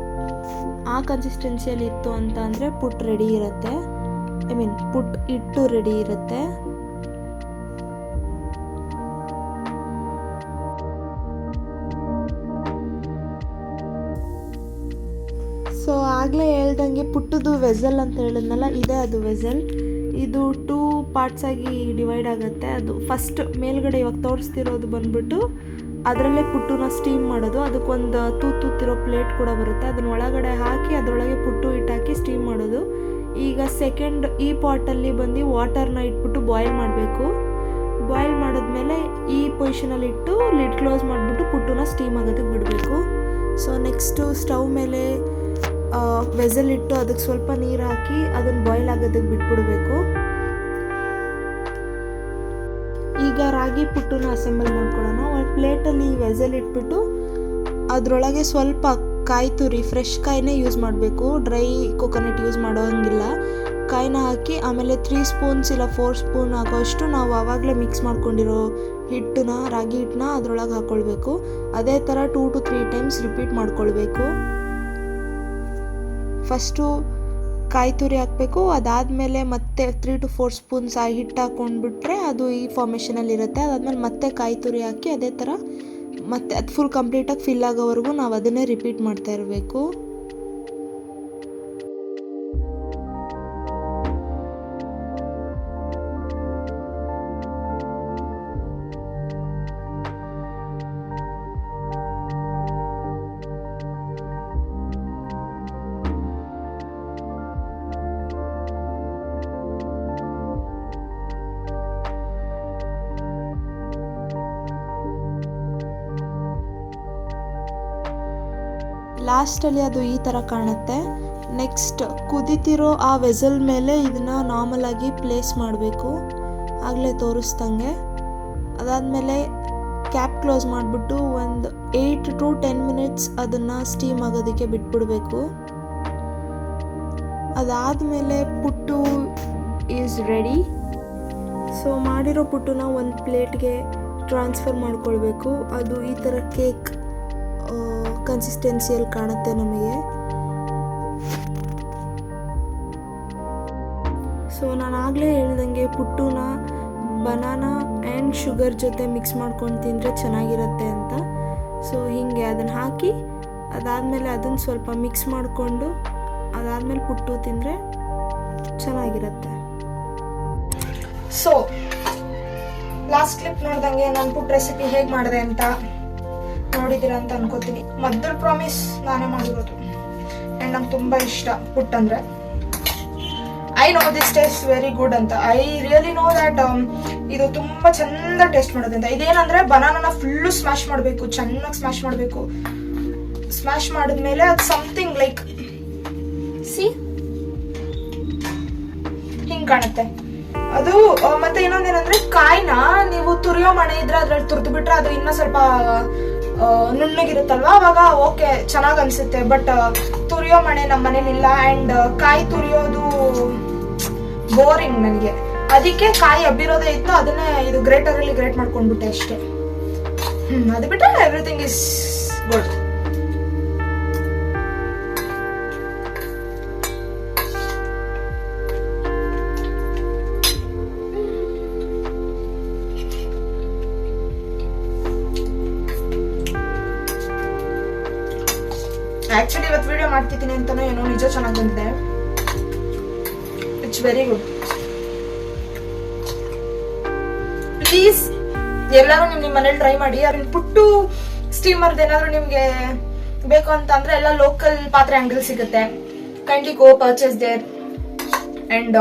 ಆ ಕನ್ಸಿಸ್ಟೆನ್ಸಿಯಲ್ಲಿ ಇತ್ತು ಅಂತ ಅಂದರೆ ಪುಟ್ ರೆಡಿ ಇರುತ್ತೆ, ಐ ಮೀನ್ ಪುಟ್ ಹಿಟ್ಟು ರೆಡಿ ಇರುತ್ತೆ. ಸೊ ಆಗಲೇ ಹೇಳ್ದಂಗೆ ಪುಟ್ಟದು ವೆಸಲ್ ಅಂತ ಹೇಳಿದ್ನಲ್ಲ, ಇದೇ ಅದು ವೆಸಲ್. ಇದು 2 ಪಾರ್ಟ್ಸ್ ಆಗಿ ಡಿವೈಡ್ ಆಗುತ್ತೆ. ಅದು ಫಸ್ಟ್ ಮೇಲ್ಗಡೆ ಇವಾಗ ತೋರಿಸ್ತಿರೋದು ಬಂದ್ಬಿಟ್ಟು ಅದರಲ್ಲೇ ಪುಟ್ಟುನ ಸ್ಟೀಮ್ ಮಾಡೋದು. ಅದಕ್ಕೊಂದು ತೂತಿರೋ ಪ್ಲೇಟ್ ಕೂಡ ಬರುತ್ತೆ. ಅದನ್ನ ಒಳಗಡೆ ಹಾಕಿ ಅದರೊಳಗೆ ಪುಟ್ಟು ಹಿಟ್ಟು ಹಾಕಿ ಸ್ಟೀಮ್ ಮಾಡೋದು. ಈಗ ಸೆಕೆಂಡ್ ಈ ಪಾಟಲ್ಲಿ ಬಂದು ವಾಟರ್ನ ಇಟ್ಬಿಟ್ಟು ಬಾಯ್ಲ್ ಮಾಡಬೇಕು. ಬಾಯ್ಲ್ ಮಾಡಿದ್ಮೇಲೆ ಈ ಪೊಸಿಷನಲ್ಲಿ ಇಟ್ಟು ಲಿಡ್ ಕ್ಲೋಸ್ ಮಾಡಿಬಿಟ್ಟು ಪುಟ್ಟುನ ಸ್ಟೀಮ್ ಆಗೋದಕ್ಕೆ ಬಿಡಬೇಕು. ಸೊ ನೆಕ್ಸ್ಟು ಸ್ಟವ್ ಮೇಲೆ ವೆಸಲ್ ಇಟ್ಟು ಅದಕ್ಕೆ ಸ್ವಲ್ಪ ನೀರು ಹಾಕಿ ಅದನ್ನು ಬಾಯ್ಲ್ ಆಗೋದಕ್ಕೆ ಬಿಟ್ಬಿಡಬೇಕು. ಈಗ ರಾಗಿ ಪುಟ್ಟುನ ಅಸೆಂಬಲ್ ಮಾಡ್ಕೊಳ್ಳೋಣ. ಒಂದು ಪ್ಲೇಟಲ್ಲಿ ವೆಸಲ್ ಇಟ್ಬಿಟ್ಟು ಅದರೊಳಗೆ ಸ್ವಲ್ಪ ಕಾಯಿ ತುರಿ, ಫ್ರೆಶ್ ಕಾಯಿನೇ ಯೂಸ್ ಮಾಡಬೇಕು, ಡ್ರೈ ಕೊಕೊನಟ್ ಯೂಸ್ ಮಾಡೋಂಗಿಲ್ಲ. ಕಾಯಿನ ಹಾಕಿ ಆಮೇಲೆ 3 ಸ್ಪೂನ್ಸ್ ಇಲ್ಲ 4 ಸ್ಪೂನ್ ಆಗೋಷ್ಟು ನಾವು ಆವಾಗಲೇ ಮಿಕ್ಸ್ ಮಾಡ್ಕೊಂಡಿರೋ ಹಿಟ್ಟನ್ನ, ರಾಗಿ ಹಿಟ್ಟನ್ನ ಅದರೊಳಗೆ ಹಾಕ್ಕೊಳ್ಬೇಕು. ಅದೇ ಥರ 2 to 3 ಟೈಮ್ಸ್ ರಿಪೀಟ್ ಮಾಡ್ಕೊಳ್ಬೇಕು. ಫಸ್ಟು ಕಾಯಿ ತುರಿ ಹಾಕಬೇಕು, ಅದಾದಮೇಲೆ ಮತ್ತೆ 3 to 4 ಸ್ಪೂನ್ಸ್ ಆ ಹಿಟ್ಟು ಹಾಕ್ಕೊಂಡ್ಬಿಟ್ರೆ ಅದು ಈ ಫಾರ್ಮೇಷನಲ್ಲಿ ಇರುತ್ತೆ. ಅದಾದಮೇಲೆ ಮತ್ತೆ ಕಾಯಿ ತುರಿ ಹಾಕಿ ಅದೇ ಥರ ಮತ್ತೆ ಅದು ಫುಲ್ ಕಂಪ್ಲೀಟಾಗಿ ಫಿಲ್ ಆಗೋವರೆಗೂ ನಾವು ಅದನ್ನೇ ರಿಪೀಟ್ ಮಾಡ್ತಾ ಇರಬೇಕು. ಲಾಸ್ಟಲ್ಲಿ ಅದು ಈ ಥರ ಕಾಣುತ್ತೆ. ನೆಕ್ಸ್ಟ್ ಕುದಿತಿರೋ ಆ ವೆಸಲ್ ಮೇಲೆ ಇದನ್ನು ನಾರ್ಮಲ್ ಆಗಿ ಪ್ಲೇಸ್ ಮಾಡಬೇಕು, ಆಗಲೇ ತೋರಿಸ್ದಂಗೆ. ಅದಾದಮೇಲೆ ಕ್ಯಾಪ್ ಕ್ಲೋಸ್ ಮಾಡಿಬಿಟ್ಟು ಒಂದು 8 to 10 ಮಿನಿಟ್ಸ್ ಅದನ್ನು ಸ್ಟೀಮ್ ಆಗೋದಕ್ಕೆ ಬಿಟ್ಬಿಡಬೇಕು. ಅದಾದಮೇಲೆ ಪುಟ್ಟು ಈಸ್ ರೆಡಿ. ಸೊ ಮಾಡಿರೋ ಪುಟ್ಟುನ ಒಂದು ಪ್ಲೇಟ್ಗೆ ಟ್ರಾನ್ಸ್ಫರ್ ಮಾಡ್ಕೊಳ್ಬೇಕು. ಅದು ಈ ಥರ ಕೇಕ್ ಕನ್ಸಿಸ್ಟೆನ್ಸಿಯಲ್ಲಿ ಕಾಣುತ್ತೆ ನಮಗೆ. ಸೊ ನಾನು ಆಗಲೇ ಹೇಳ್ದಂಗೆ ಪುಟ್ಟುನ ಬನಾನಾ ಆ್ಯಂಡ್ ಶುಗರ್ ಜೊತೆ ಮಿಕ್ಸ್ ಮಾಡ್ಕೊಂಡು ತಿಂದರೆ ಚೆನ್ನಾಗಿರುತ್ತೆ ಅಂತ. ಸೊ ಹೀಗೆ ಅದನ್ನು ಹಾಕಿ ಅದಾದಮೇಲೆ ಅದನ್ನು ಸ್ವಲ್ಪ ಮಿಕ್ಸ್ ಮಾಡಿಕೊಂಡು ಅದಾದಮೇಲೆ ಪುಟ್ಟು ತಿಂದರೆ ಚೆನ್ನಾಗಿರುತ್ತೆ. ಸೊ ಲಾಸ್ಟ್ ಕ್ಲಿಪ್ ನೋಡ್ದಂಗೆ ನಾನು ಪುಟ್ ರೆಸಿಪಿ ಹೇಗೆ ಮಾಡಿದೆ ಅಂತ ನೋಡಿದ್ದೀರಾ ಅಂತ ಅನ್ಕೋತೀನಿ. ಮದ್ದಲ್ ಪ್ರಾಮಿಸ್ ನಾನೇ ಮಾಡಿರೋದು ಆ್ಯಂಡ್ ನಂಗೆ ತುಂಬ ಇಷ್ಟ ಪುಟ್ ಅಂದರೆ. I know this taste very good ಅಂತ. ಐ ರಿಯಲಿ ನೋ ದ್ಯಾಟ್ ಇದು ತುಂಬ ಚಂದ ಟೇಸ್ಟ್ ಮಾಡೋದು ಅಂತ. ಇದೇನಂದ್ರೆ ಬನಾನಾನ ಫುಲ್ಲು ಸ್ಮ್ಯಾಶ್ ಮಾಡಬೇಕು, ಚೆನ್ನಾಗಿ ಸ್ಮ್ಯಾಶ್ ಮಾಡಬೇಕು. ಸ್ಮ್ಯಾಶ್ ಮಾಡಿದ್ಮೇಲೆ ಅದು ಸಮಥಿಂಗ್ ಲೈಕ್ ಸಿ ಹಿಂಗೆ ಕಾಣುತ್ತೆ ಅದು. ಮತ್ತೆ ಇನ್ನೊಂದೇನಂದ್ರೆ ಕಾಯಿನ ನೀವು ತುರಿಯೋ ಮಣೆ ಇದ್ರೆ ಅದ್ರಲ್ಲಿ ತುರಿದು ಬಿಟ್ರೆ ಅದು ಇನ್ನೂ ಸ್ವಲ್ಪ ನುಣ್ಣಗಿರುತ್ತಲ್ವಾ, ಅವಾಗ ಓಕೆ ಚೆನ್ನಾಗಿ ಅನ್ಸುತ್ತೆ. ಬಟ್ ತುರಿಯೋ ಮಣೆ ನಮ್ಮ ಮನೇಲಿಲ್ಲ ಆ್ಯಂಡ್ ಕಾಯಿ ತುರಿಯೋದು ಬೋರಿಂಗ್ ನನಗೆ. ಅದಕ್ಕೆ ಕಾಯಿ ಹಬ್ಬಿರೋದೇ ಇತ್ತು, ಅದನ್ನೇ ಇದು ಗ್ರೇಟರಲ್ಲಿ ಗ್ರೇಟ್ ಮಾಡ್ಕೊಂಡ್ಬಿಟ್ಟೆ ಅಷ್ಟೇ. ಅದು ಬಿಟ್ಟರೆ ಎವ್ರಿಥಿಂಗ್ ಇಸ್ ಗುಡ್. ಆಕ್ಚುಲಿ ಇವತ್ತು ವಿಡಿಯೋ ಮಾಡ್ತಿದ್ದೀನಿ ಅಂತಾನೋ ಏನೋ ನಿಜ ಚೆನ್ನಾಗಿ ಬಂದಿದೆ. It's very good. ಪ್ಲೀಸ್ ಎಲ್ಲರೂ ನಿಮ್ಮ ಮನೇಲಿ ಟ್ರೈ ಮಾಡಿ. ಅದನ್ನ ಪುಟ್ಟು ಸ್ಟೀಮರ್ದು ಏನಾದರೂ ನಿಮಗೆ ಬೇಕು ಅಂತ ಅಂದ್ರೆ ಎಲ್ಲ ಲೋಕಲ್ ಪಾತ್ರೆ ಅಂಗಡಿ ಸಿಗುತ್ತೆ. Kindly go purchase there. And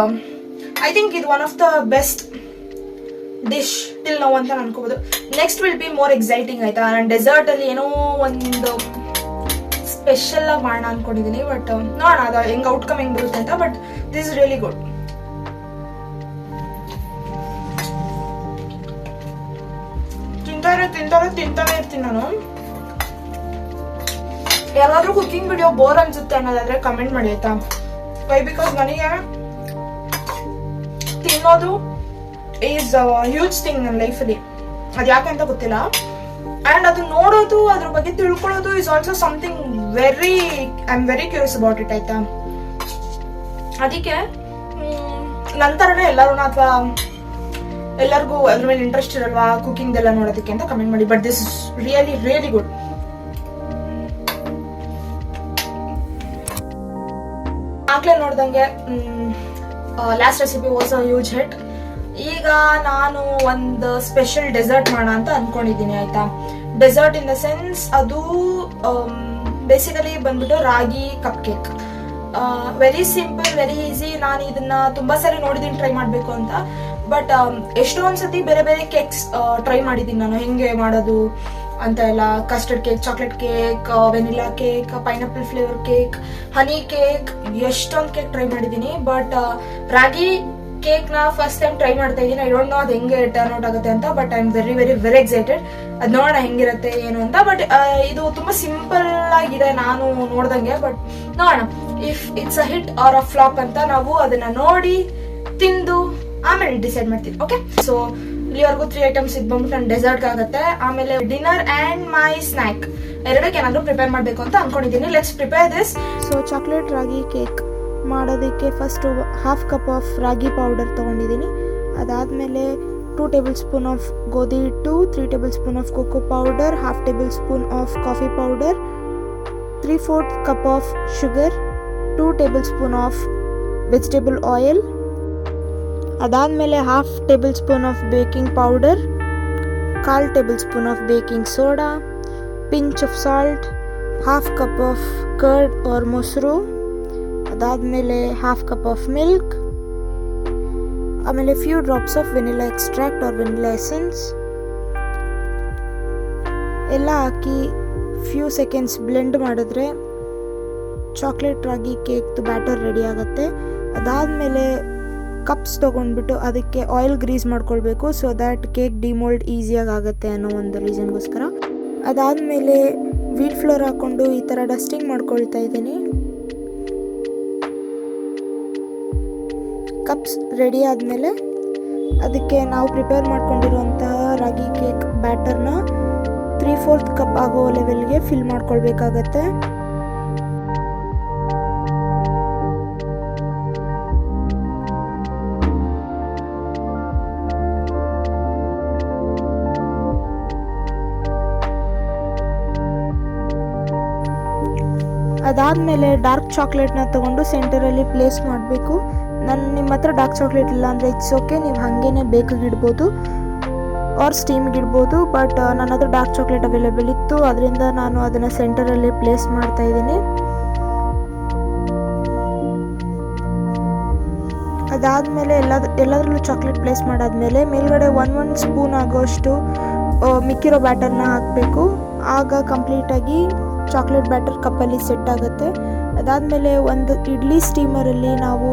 I think ಇದು one of the best dish till now ಅಂತ ಅನ್ಕೋಬಹುದು. Next will be more exciting ಆಯ್ತಾ. ನಾನು ಡೆಸರ್ಟ್ ಅಲ್ಲಿ ಏನೋ ಒಂದು ಸ್ಪೆಷಲ್ ಆಗಿ ಮಾಡೋಣ ಅನ್ಕೊಂಡಿದ್ದೀನಿ. ಬಟ್ ನೋಡೋಣ ಅದು ಹೆಂಗ್ ಔಟ್ಕಮ್ ಹೆಂಗ್ ಬರುತ್ತೆ ಅಂತ. But this is really good. ತಿಂತಾನೆ ಇರ್ತೀನಿ ನಾನು. ಯಾರಾದ್ರೂ ಕುಕಿಂಗ್ ವಿಡಿಯೋ ಬೋರ್ ಅನ್ಸುತ್ತೆ ಅನ್ನೋದಾದ್ರೆ ಕಮೆಂಟ್ ಮಾಡಿ ಆಯ್ತಾ. ವೈ ಬಿಕಾಸ್ ನನಗೆ ತಿನ್ನೋದು ಈಸ್ ಹ್ಯೂಜ್ ಥಿಂಗ್ ನನ್ನ ಲೈಫಲ್ಲಿ. ಅದು ಯಾಕೆ ಅಂತ ಗೊತ್ತಿಲ್ಲ. ಅಂಡ್ ಅದು ನೋಡೋದು, ಅದ್ರ ಬಗ್ಗೆ ತಿಳ್ಕೊಳ್ಳೋದು is also something very I am very curious about it ಆಯ್ತಾ. ಅದಕ್ಕೆ ನಂತರನೇ ಎಲ್ಲರೂ ಅಥವಾ ಎಲ್ಲರಿಗೂ ಅದ್ರ ಮೇಲೆ ಇಂಟ್ರೆಸ್ಟ್ ಇರಲ್ವಾ ಕುಕಿಂಗ್ ಎಲ್ಲ ನೋಡೋದಕ್ಕೆ ಅಂತ ಕಮೆಂಟ್ ಮಾಡಿ. But this is really really good. ಆಗ್ಲೇ ನೋಡ್ದಂಗೆ last recipe was a huge hit. ಈಗ ನಾನು ಒಂದು ಸ್ಪೆಷಲ್ ಡೆಸರ್ಟ್ ಮಾಡೋಣ ಅಂತ ಅನ್ಕೊಂಡಿದ್ದೀನಿ ಆಯ್ತಾ. ಡೆಸರ್ಟ್ ಇನ್ ದ ಸೆನ್ಸ್ ಅದು ಬೇಸಿಕಲಿ ಬಂದ್ಬಿಟ್ಟು ragi cup cake. Very simple, very easy. ನಾನು ಇದನ್ನ ತುಂಬಾ ಸರಿ ನೋಡಿದೀನಿ ಟ್ರೈ ಮಾಡ್ಬೇಕು ಅಂತ. ಬಟ್ ಎಷ್ಟೊಂದ್ಸತಿ ಬೇರೆ ಬೇರೆ ಕೇಕ್ಸ್ ಟ್ರೈ ಮಾಡಿದೀನಿ ನಾನು, ಹೆಂಗೆ ಮಾಡೋದು ಅಂತ ಎಲ್ಲ. Custard cake, chocolate cake, vanilla cake, pineapple flavour cake, honey cake, ಎಷ್ಟೊಂದು ಕೇಕ್ ಟ್ರೈ ಮಾಡಿದೀನಿ. ಬಟ್ ರಾಗಿ ಕೇಕ್ ನ ಫಸ್ಟ್ ಟೈಮ್ ಟ್ರೈ ಮಾಡ್ತಾ ಇದ್ದೀನಿ. ಐ ಡೋಂಟ್ ನೋ ಅದು ಹೆಂಗೆ ಟರ್ನ್ ಔಟ್ ಆಗುತ್ತೆ ಅಂತ. But I am very very very excited. ಅದ್ ನೋಡೋಣ ಹೆಂಗಿರುತ್ತೆ ಏನು ಅಂತ. ಬಟ್ ಇದು ತುಂಬಾ ಸಿಂಪಲ್ ಆಗಿದೆ ನಾನು ನೋಡ್ದಂಗೆ. ಬಟ್ ನೋಡೋಣ if it's a hit or a flop ಅಂತ ನಾವು ಅದನ್ನ ನೋಡಿ ತಿಂದು ಆಮೇಲೆ ಡಿಸೈಡ್ ಮಾಡ್ತೀವಿ. ಓಕೆ, ಸೊ ಇಲ್ಲಿವರೆಗೂ 3 ಐಟಮ್ಸ್ ಇದು ಬಂದ್ಬಿಟ್ಟು ನನ್ನ ಡೆಸರ್ಟ್ ಆಗುತ್ತೆ. ಆಮೇಲೆ ಡಿನ್ನರ್ ಅಂಡ್ ಮೈ ಸ್ನಾಕ್ ಎರಡಕ್ಕೆ ಏನಾದ್ರು ಪ್ರಿಪೇರ್ ಮಾಡಬೇಕು ಅಂತ ಅನ್ಕೊಂಡಿದ್ದೀನಿ. Let's prepare this. So chocolate ragi cake ಮಾಡೋದಕ್ಕೆ first 1/2 cup of ragi powder ತೊಗೊಂಡಿದ್ದೀನಿ. ಅದಾದಮೇಲೆ 2 ಟೇಬಲ್ ಸ್ಪೂನ್ ಆಫ್ ಗೋಧಿ ಹಿಟ್ಟು, 3 tablespoon of cocoa powder, 1/2 tablespoon of coffee powder, 3/4 cup of sugar, 2 tablespoon of vegetable oil. ಅದಾದಮೇಲೆ 1/2 tablespoon of baking powder, 1/4 tablespoon of baking soda, pinch of salt, 1/2 cup of curd or ಮೊಸರು, ಅದಾದಮೇಲೆ 1/2 cup of milk, ಆಮೇಲೆ few drops of vanilla extract or vanilla essence ಎಲ್ಲ ಹಾಕಿ few seconds blend ಮಾಡಿದ್ರೆ chocolate ragi ಕೇಕ್ದು batter ready ಆಗುತ್ತೆ. ಅದಾದಮೇಲೆ cups ತೊಗೊಂಡ್ಬಿಟ್ಟು ಅದಕ್ಕೆ ಆಯಿಲ್ ಗ್ರೀಸ್ ಮಾಡ್ಕೊಳ್ಬೇಕು, ಸೊ ದ್ಯಾಟ್ ಕೇಕ್ ಡಿಮೋಲ್ಡ್ ಈಸಿಯಾಗಿ ಆಗುತ್ತೆ ಅನ್ನೋ ಒಂದು ರೀಸನ್ಗೋಸ್ಕರ. ಅದಾದಮೇಲೆ ವೀಟ್ ಫ್ಲೋರ್ ಹಾಕ್ಕೊಂಡು ಈ ಥರ ಡಸ್ಟಿಂಗ್ ಮಾಡ್ಕೊಳ್ತಾ ಇದ್ದೀನಿ. ಕಪ್ಸ್ ರೆಡಿ ಆದಮೇಲೆ ಅದಕ್ಕೆ ನಾವು ಪ್ರಿಪೇರ್ ಮಾಡ್ಕೊಂಡಿರುವಂತಹ ರಾಗಿ ಕೇಕ್ ಬ್ಯಾಟರ್ನ 3/4 ಕಪ್ ಆಗೋ ಲೆವೆಲ್ಗೆ ಫಿಲ್ ಮಾಡ್ಕೊಳ್ಬೇಕಾಗತ್ತೆ. ಅದಾದಮೇಲೆ ಡಾರ್ಕ್ ಚಾಕ್ಲೇಟ್ನ ತೊಗೊಂಡು ಸೆಂಟರಲ್ಲಿ ಪ್ಲೇಸ್ ಮಾಡಬೇಕು. ನಿಮ್ಮ ಹತ್ರ ಡಾರ್ಕ್ ಚಾಕ್ಲೇಟ್ ಇಲ್ಲ ಅಂದರೆ ಇಟ್ಸ್ ಓಕೆ, ನೀವು ಹಾಗೇನೆ ಬೇಕಿಗೆ ಇಡ್ಬೋದು ಆರ್ ಸ್ಟೀಮಿಗೆ ಇಡ್ಬೋದು. ಬಟ್ ನನ್ನ ಹತ್ರ ಡಾರ್ಕ್ ಚಾಕ್ಲೇಟ್ ಅವೈಲೇಬಲ್ ಇತ್ತು, ಅದರಿಂದ ನಾನು ಅದನ್ನು ಸೆಂಟರಲ್ಲಿ ಪ್ಲೇಸ್ ಮಾಡ್ತಾ ಇದ್ದೀನಿ. ಅದಾದಮೇಲೆ ಎಲ್ಲದರಲ್ಲೂ ಚಾಕ್ಲೇಟ್ ಪ್ಲೇಸ್ ಮಾಡಾದ್ಮೇಲೆ ಮೇಲ್ಗಡೆ 1 ಸ್ಪೂನ್ ಆಗೋಷ್ಟು ಮಿಕ್ಕಿರೋ ಬ್ಯಾಟರ್ನ ಹಾಕಬೇಕು. ಆಗ ಕಂಪ್ಲೀಟಾಗಿ ಚಾಕ್ಲೇಟ್ ಬ್ಯಾಟರ್ ಕಪ್ಪಲ್ಲಿ ಸೆಟ್ ಆಗುತ್ತೆ. ಅದಾದಮೇಲೆ ಒಂದು ಇಡ್ಲಿ ಸ್ಟೀಮರಲ್ಲಿ ನಾವು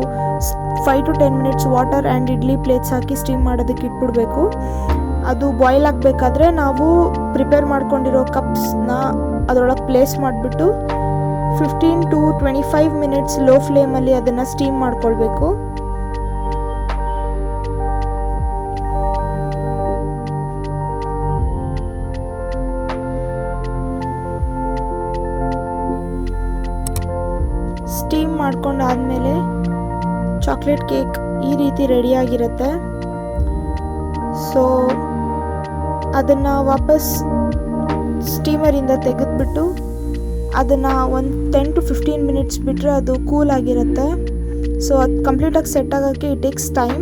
5 to 10 minutes water and idli plates hockey steam ಮಾಡೋದಕ್ಕೆ ಇಟ್ಬಿಡಬೇಕು. ಅದು ಬಾಯ್ಲ್ ಆಗಬೇಕಾದ್ರೆ ನಾವು ಪ್ರಿಪೇರ್ ಮಾಡ್ಕೊಂಡಿರೋ ಕಪ್ಸ್ನ ಅದರೊಳಗೆ ಪ್ಲೇಸ್ ಮಾಡಿಬಿಟ್ಟು 15 to 25 ಮಿನಿಟ್ಸ್ ಲೋ ಫ್ಲೇಮಲ್ಲಿ ಅದನ್ನು ಸ್ಟೀಮ್ ಮಾಡ್ಕೊಳ್ಬೇಕು. ಸ್ಟೀಮ್ ಮಾಡ್ಕೊಂಡಾದ್ಮೇಲೆ ಚಾಕ್ಲೇಟ್ ಕೇಕ್ ಈ ರೀತಿ ರೆಡಿಯಾಗಿರುತ್ತೆ. ಸೊ ಅದನ್ನು ವಾಪಸ್ ಸ್ಟೀಮರಿಂದ ತೆಗೆದುಬಿಟ್ಟು ಅದನ್ನು ಒಂದು 10 to 15 ಮಿನಿಟ್ಸ್ ಬಿಟ್ಟರೆ ಅದು ಕೂಲ್ ಆಗಿರುತ್ತೆ. ಸೊ ಅದು ಕಂಪ್ಲೀಟಾಗಿ ಸೆಟ್ ಆಗೋಕ್ಕೆ ಇಟ್ ಟೇಕ್ಸ್ ಟೈಮ್.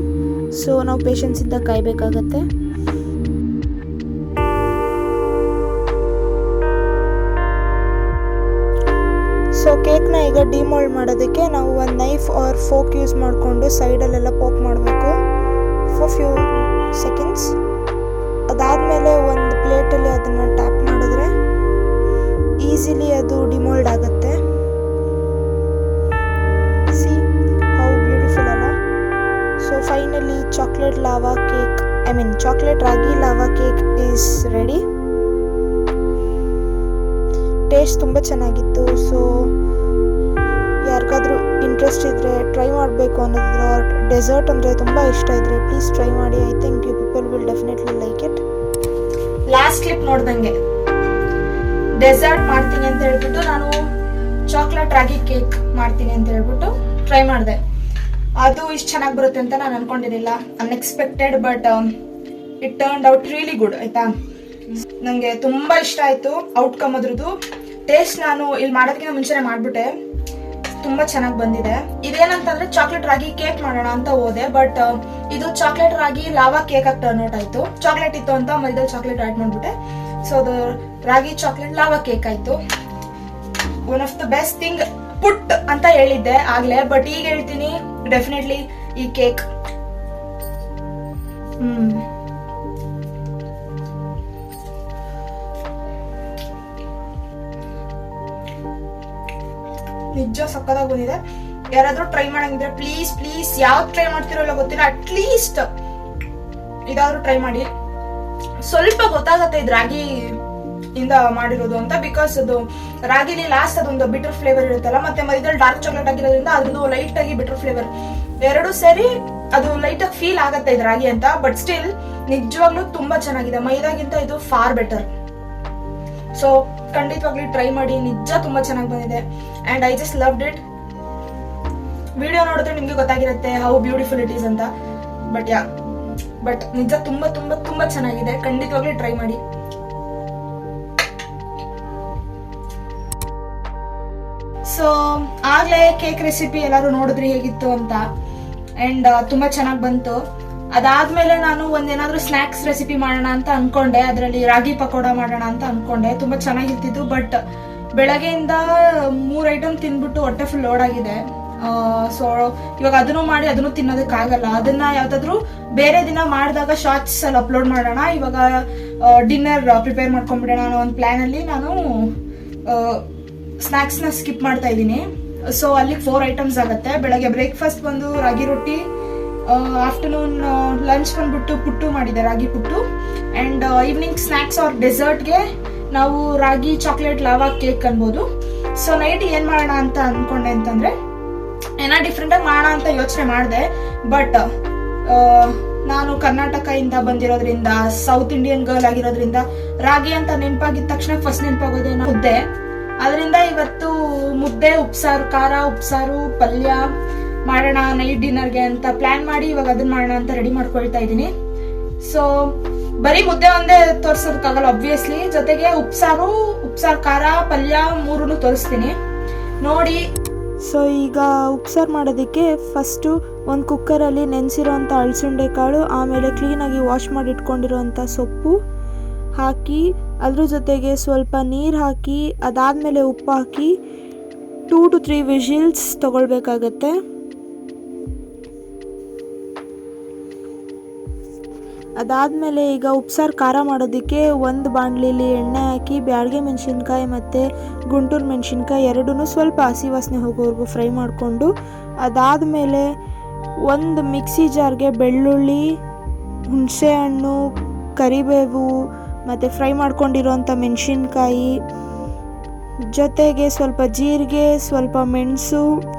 ಸೊ ನಾವು ಪೇಷನ್ಸಿಂದ ಕಾಯಬೇಕಾಗತ್ತೆ. ಸೊ ಕೇಕ್ನ ಈಗ ಡಿಮೋಲ್ಡ್ ಮಾಡೋದಕ್ಕೆ ನಾವು ಒಂದು ನೈಫ್ ಆರ್ ಫೋಕ್ ಯೂಸ್ ಮಾಡಿಕೊಂಡು ಸೈಡಲ್ಲೆಲ್ಲ ಪೋಕ್ ಮಾಡಬೇಕು ಫಾರ್ ಫ್ಯೂ ಸೆಕೆಂಡ್ಸ್. ಅದಾದಮೇಲೆ ಒಂದು ಪ್ಲೇಟಲ್ಲಿ ಅದನ್ನು ಟ್ಯಾಪ್ ಮಾಡಿದ್ರೆ ಈಸಿಲಿ ಅದು ಡಿಮೋಲ್ಡ್ ಆಗುತ್ತೆ. ಸಿ ಹೌ ಬ್ಯೂಟಿಫುಲ್ ಅಲ್ಲ. So finally chocolate ragi lava cake is ready. Taste ತುಂಬ ಚೆನ್ನಾಗಿತ್ತು. ಸೊ ಯಾರಿಗಾದ್ರೂ ಇಂಟ್ರೆಸ್ಟ್ ಇದ್ದರೆ ಟ್ರೈ ಮಾಡಬೇಕು ಅನ್ನೋದಿದ್ರೆ ಡೆಸರ್ಟ್ ಅಂದರೆ ತುಂಬ ಇಷ್ಟ ಇದ್ದರೆ ಪ್ಲೀಸ್ ಟ್ರೈ ಮಾಡಿ. I think you people will definitely like it. Last clip ನೋಡ್ದಂಗೆ ಡೆಸರ್ಟ್ ಮಾಡ್ತೀನಿ ಅಂತ ಹೇಳ್ಬಿಟ್ಟು ನಾನು ಚಾಕ್ಲೇಟ್ ರಾಗಿ ಕೇಕ್ ಮಾಡ್ತೀನಿ ಅಂತ ಹೇಳ್ಬಿಟ್ಟು ಟ್ರೈ ಮಾಡಿದೆ. ಅದು ಇಷ್ಟು ಚೆನ್ನಾಗಿ ಬರುತ್ತೆ ಅಂತ ನಾನು ಅನ್ಕೊಂಡಿರಲಿಲ್ಲ. Unexpected, but it turned out really good. ಆಯ್ತಾ, ನನಗೆ ತುಂಬ ಇಷ್ಟ ಆಯಿತು ಔಟ್ಕಮ್ ಅದ್ರದ್ದು. ಟೇಸ್ಟ್ ನಾನು ಇಲ್ಲಿ ಮಾಡೋದಕ್ಕಿಂತ ಮುಂಚೆನೆ ಮಾಡಿಬಿಟ್ಟೆ, ತುಂಬ ಚೆನ್ನಾಗಿ ಬಂದಿದೆ. ಇದೇನಂತಂದ್ರೆ ಚಾಕ್ಲೇಟ್ ರಾಗಿ ಕೇಕ್ ಮಾಡೋಣ ಅಂತ ಹೋದೆ, ಬಟ್ ಇದು ಚಾಕ್ಲೇಟ್ ರಾಗಿ ಲಾವಾ ಕೇಕ್ ಆಗಿ ಟರ್ನ್ ಔಟ್ ಆಯಿತು. ಚಾಕ್ಲೇಟ್ ಇತ್ತು ಅಂತ ಮೈದಲ್ಲಿ ಚಾಕ್ಲೇಟ್ ಆ್ಯಡ್ ಮಾಡಿಬಿಟ್ಟೆ. ಸೊ ಅದು ರಾಗಿ ಚಾಕ್ಲೇಟ್ ಲಾವಾ ಕೇಕ್ ಆಯಿತು. One of the best thing puttu ಅಂತ ಹೇಳಿದ್ದೆ ಆಗ್ಲೇ, ಬಟ್ ಈಗ ಹೇಳ್ತೀನಿ ಡೆಫಿನೆಟ್ಲಿ ಈ ಕೇಕ್. ನಿಜ ಸಕ್ಕತ್ತಾಗಿ ಬಂದಿದೆ. ಯಾರಾದ್ರೂ ಟ್ರೈ ಮಾಡಂಗಿದ್ರೆ ಪ್ಲೀಸ್ ಪ್ಲೀಸ್, ಯಾವ್ದು ಟ್ರೈ ಮಾಡ್ತಿರೋಲ್ಲ ಗೊತ್ತಿಲ್ಲ, ಅಟ್ಲೀಸ್ಟ್ ಇದಾದ್ರೂ ಟ್ರೈ ಮಾಡಿ. ಸ್ವಲ್ಪ ಗೊತ್ತಾಗತ್ತೆ ಇದು ರಾಗಿ ಇಂದ ಮಾಡಿರೋದು ಅಂತ, ಬಿಕಾಸ್ ಅದು ರಾಗಿಲಿ ಲಾಸ್ಟ್ ಅದೊಂದು ಬಿಟರ್ ಫ್ಲೇವರ್ ಇರುತ್ತಲ್ಲ, ಮತ್ತೆ ಮೈದಲ್ಲಿ ಡಾರ್ಕ್ ಚಾಕ್ಲೇಟ್ ಆಗಿರೋದ್ರಿಂದ ಅದ್ರದ್ದು ಲೈಟ್ ಆಗಿ ಬಿಟರ್ ಫ್ಲೇವರ್ ಎರಡು ಸೇರಿ ಅದು ಲೈಟ್ ಆಗಿ ಫೀಲ್ ಆಗತ್ತೆ ಇದು ರಾಗಿ ಅಂತ. ಬಟ್ ಸ್ಟಿಲ್ ನಿಜವಾಗ್ಲೂ ತುಂಬಾ ಚೆನ್ನಾಗಿದೆ, ಮೈದಾಗಿಂತ ಇದು ಫಾರ್ ಬೆಟರ್. ಸೊ ಖಂಡಿತವಾಗ್ಲೂ ಟ್ರೈ ಮಾಡಿ, ನಿಜ ತುಂಬಾ ಚೆನ್ನಾಗಿ ಬಂದಿದೆ and I just loved it. Video ನೋಡಿದ್ರೆ ನಿಮ್ಗೆ ಗೊತ್ತಾಗಿರುತ್ತೆ ಹೌ ಬ್ಯೂಟಿಫುಲ್ ಇಟ್ ಈಸ್ ಅಂತ. ಬಟ್ ನಿಜ ತುಂಬಾ ತುಂಬಾ ತುಂಬಾ ಚೆನ್ನಾಗಿದೆ, ಖಂಡಿತವಾಗ್ಲೂ ಟ್ರೈ ಮಾಡಿ. ಸೊ ಆಗ್ಲೇ ಕೇಕ್ ರೆಸಿಪಿ ಎಲ್ಲಾರು ನೋಡಿದ್ರಿ ಹೇಗಿತ್ತು ಅಂತ, ಅಂಡ್ ತುಂಬಾ ಚೆನ್ನಾಗಿ ಬಂತು. ಅದಾದ್ಮೇಲೆ ನಾನು ಒಂದೇನಾದ್ರೂ ಸ್ನಾಕ್ಸ್ ರೆಸಿಪಿ ಮಾಡೋಣ ಅಂತ ಅನ್ಕೊಂಡೆ, ಅದರಲ್ಲಿ ರಾಗಿ ಪಕೋಡ ಮಾಡೋಣ ಅಂತ ಅನ್ಕೊಂಡೆ, ತುಂಬಾ ಚೆನ್ನಾಗಿರ್ತಿತ್ತು. ಬಟ್ ಬೆಳಗ್ಗೆಯಿಂದ 3 ಐಟಮ್ ತಿನ್ಬಿಟ್ಟು ಹೊಟ್ಟೆ ಫುಲ್ ಲೋಡ್ ಆಗಿದೆ. ಸೊ ಇವಾಗ ಅದನ್ನು ಮಾಡಿ ಅದನ್ನು ತಿನ್ನೋದಕ್ಕಾಗಲ್ಲ. ಅದನ್ನ ಯಾವ್ದಾದ್ರು ಬೇರೆ ದಿನ ಮಾಡಿದಾಗ ಶಾರ್ಟ್ಸ್ ಅಲ್ಲಿ ಅಪ್ಲೋಡ್ ಮಾಡೋಣ. ಇವಾಗ ಡಿನ್ನರ್ ಪ್ರಿಪೇರ್ ಮಾಡ್ಕೊಂಡ್ಬಿಡೋಣ ಅನ್ನೋ ಒಂದು ಪ್ಲಾನ್ ಅಲ್ಲಿ ನಾನು ಸ್ನಾಕ್ಸ್ ನ ಸ್ಕಿಪ್ ಮಾಡ್ತಾ ಇದ್ದೀನಿ. ಸೊ ಅಲ್ಲಿ 4 ಐಟಮ್ಸ್ ಆಗುತ್ತೆ. ಬೆಳಗ್ಗೆ ಬ್ರೇಕ್ಫಾಸ್ಟ್ ಬಂದು ರಾಗಿ ರೊಟ್ಟಿ, ಆಫ್ಟರ್ನೂನ್ ಲಂಚ್ ಬಂದ್ಬಿಟ್ಟು ಪುಟ್ಟು ಮಾಡಿದೆ, ರಾಗಿ ಪುಟ್ಟು, ಅಂಡ್ ಈವ್ನಿಂಗ್ ಸ್ನಾಕ್ಸ್ ಆರ್ ಡೆಸರ್ಟ್ಗೆ ನಾವು ರಾಗಿ ಚಾಕ್ಲೇಟ್ ಲಾವಾ ಕೇಕ್ ಅನ್ಬೋದು. ಸೊ ನೈಟ್ ಏನ್ ಮಾಡೋಣ ಅಂತ ಅನ್ಕೊಂಡೆ ಅಂತಂದ್ರೆ, ಏನೋ ಡಿಫ್ರೆಂಟ್ ಆಗಿ ಮಾಡೋಣ ಅಂತ ಯೋಚನೆ ಮಾಡಿದೆ. ಬಟ್ ನಾನು ಕರ್ನಾಟಕ ಇಂದ ಬಂದಿರೋದ್ರಿಂದ, ಸೌತ್ ಇಂಡಿಯನ್ ಗರ್ಲ್ ಆಗಿರೋದ್ರಿಂದ ರಾಗಿ ಅಂತ ನೆನಪಾಗಿದ ತಕ್ಷಣ ಫಸ್ಟ್ ನೆನಪಾಗೋದೇನೋ ಮುದ್ದೆ. ಅದರಿಂದ ಇವತ್ತು ಮುದ್ದೆ, ಉಪ್ಸಾರು, ಖಾರ ಉಪ್ಸಾರು, ಪಲ್ಯ ಮಾಡೋಣ ನೈಟ್ ಡಿನ್ನರ್ಗೆ ಅಂತ ಪ್ಲಾನ್ ಮಾಡಿ ಇವಾಗ ಅದನ್ನ ಮಾಡೋಣ ಅಂತ ರೆಡಿ ಮಾಡ್ಕೊಳ್ತಾ ಇದ್ದೀನಿ. ಸೊ ಬರೀ ಮುದ್ದೆ ಒಂದೇ ತೋರ್ಸೋದಕ್ಕಾಗಲ್ಲ ಆಬ್ವಿಯಸ್ಲಿ, ಜೊತೆಗೆ ಉಪ್ಸಾರು ಖಾರ ಪಲ್ಯ 3 ತೋರಿಸ್ತೀನಿ ನೋಡಿ. ಸೊ ಈಗ ಉಪ್ಸಾರು ಮಾಡೋದಕ್ಕೆ ಫಸ್ಟು ಒಂದು ಕುಕ್ಕರಲ್ಲಿ ನೆನೆಸಿರೋಂಥ ಅಳಸಂಡೆ ಕಾಳು, ಆಮೇಲೆ ಕ್ಲೀನಾಗಿ ವಾಶ್ ಮಾಡಿ ಇಟ್ಕೊಂಡಿರೋಂಥ ಸೊಪ್ಪು ಹಾಕಿ, ಅದ್ರ ಜೊತೆಗೆ ಸ್ವಲ್ಪ ನೀರು ಹಾಕಿ, ಅದಾದಮೇಲೆ ಉಪ್ಪು ಹಾಕಿ 2 to 3 ವಿಷಿಲ್ಸ್ ತೊಗೊಳ್ಬೇಕಾಗತ್ತೆ. ಅದಾದಮೇಲೆ ಈಗ ಉಪ್ಸಾರು ಖಾರ ಮಾಡೋದಕ್ಕೆ ಒಂದು ಬಾಣಲಿಲಿ ಎಣ್ಣೆ ಹಾಕಿ ಬ್ಯಾಡಗೆ ಮೆಣಸಿನ್ಕಾಯಿ ಮತ್ತು ಗುಂಟೂರು ಮೆಣಸಿನ್ಕಾಯಿ ಎರಡೂ ಸ್ವಲ್ಪ ಹಸಿ ವಾಸನೆ ಹೋಗೋವರೆಗೂ ಫ್ರೈ ಮಾಡಿಕೊಂಡು, ಅದಾದಮೇಲೆ ಒಂದು ಮಿಕ್ಸಿ ಜಾರ್ಗೆ ಬೆಳ್ಳುಳ್ಳಿ, ಹುಣಸೆಹಣ್ಣು, ಕರಿಬೇವು ಮತ್ತು ಫ್ರೈ ಮಾಡ್ಕೊಂಡಿರೋಂಥ ಮೆಣಸಿನ್ಕಾಯಿ, ಜೊತೆಗೆ ಸ್ವಲ್ಪ ಜೀರಿಗೆ, ಸ್ವಲ್ಪ ಮೆಣಸು,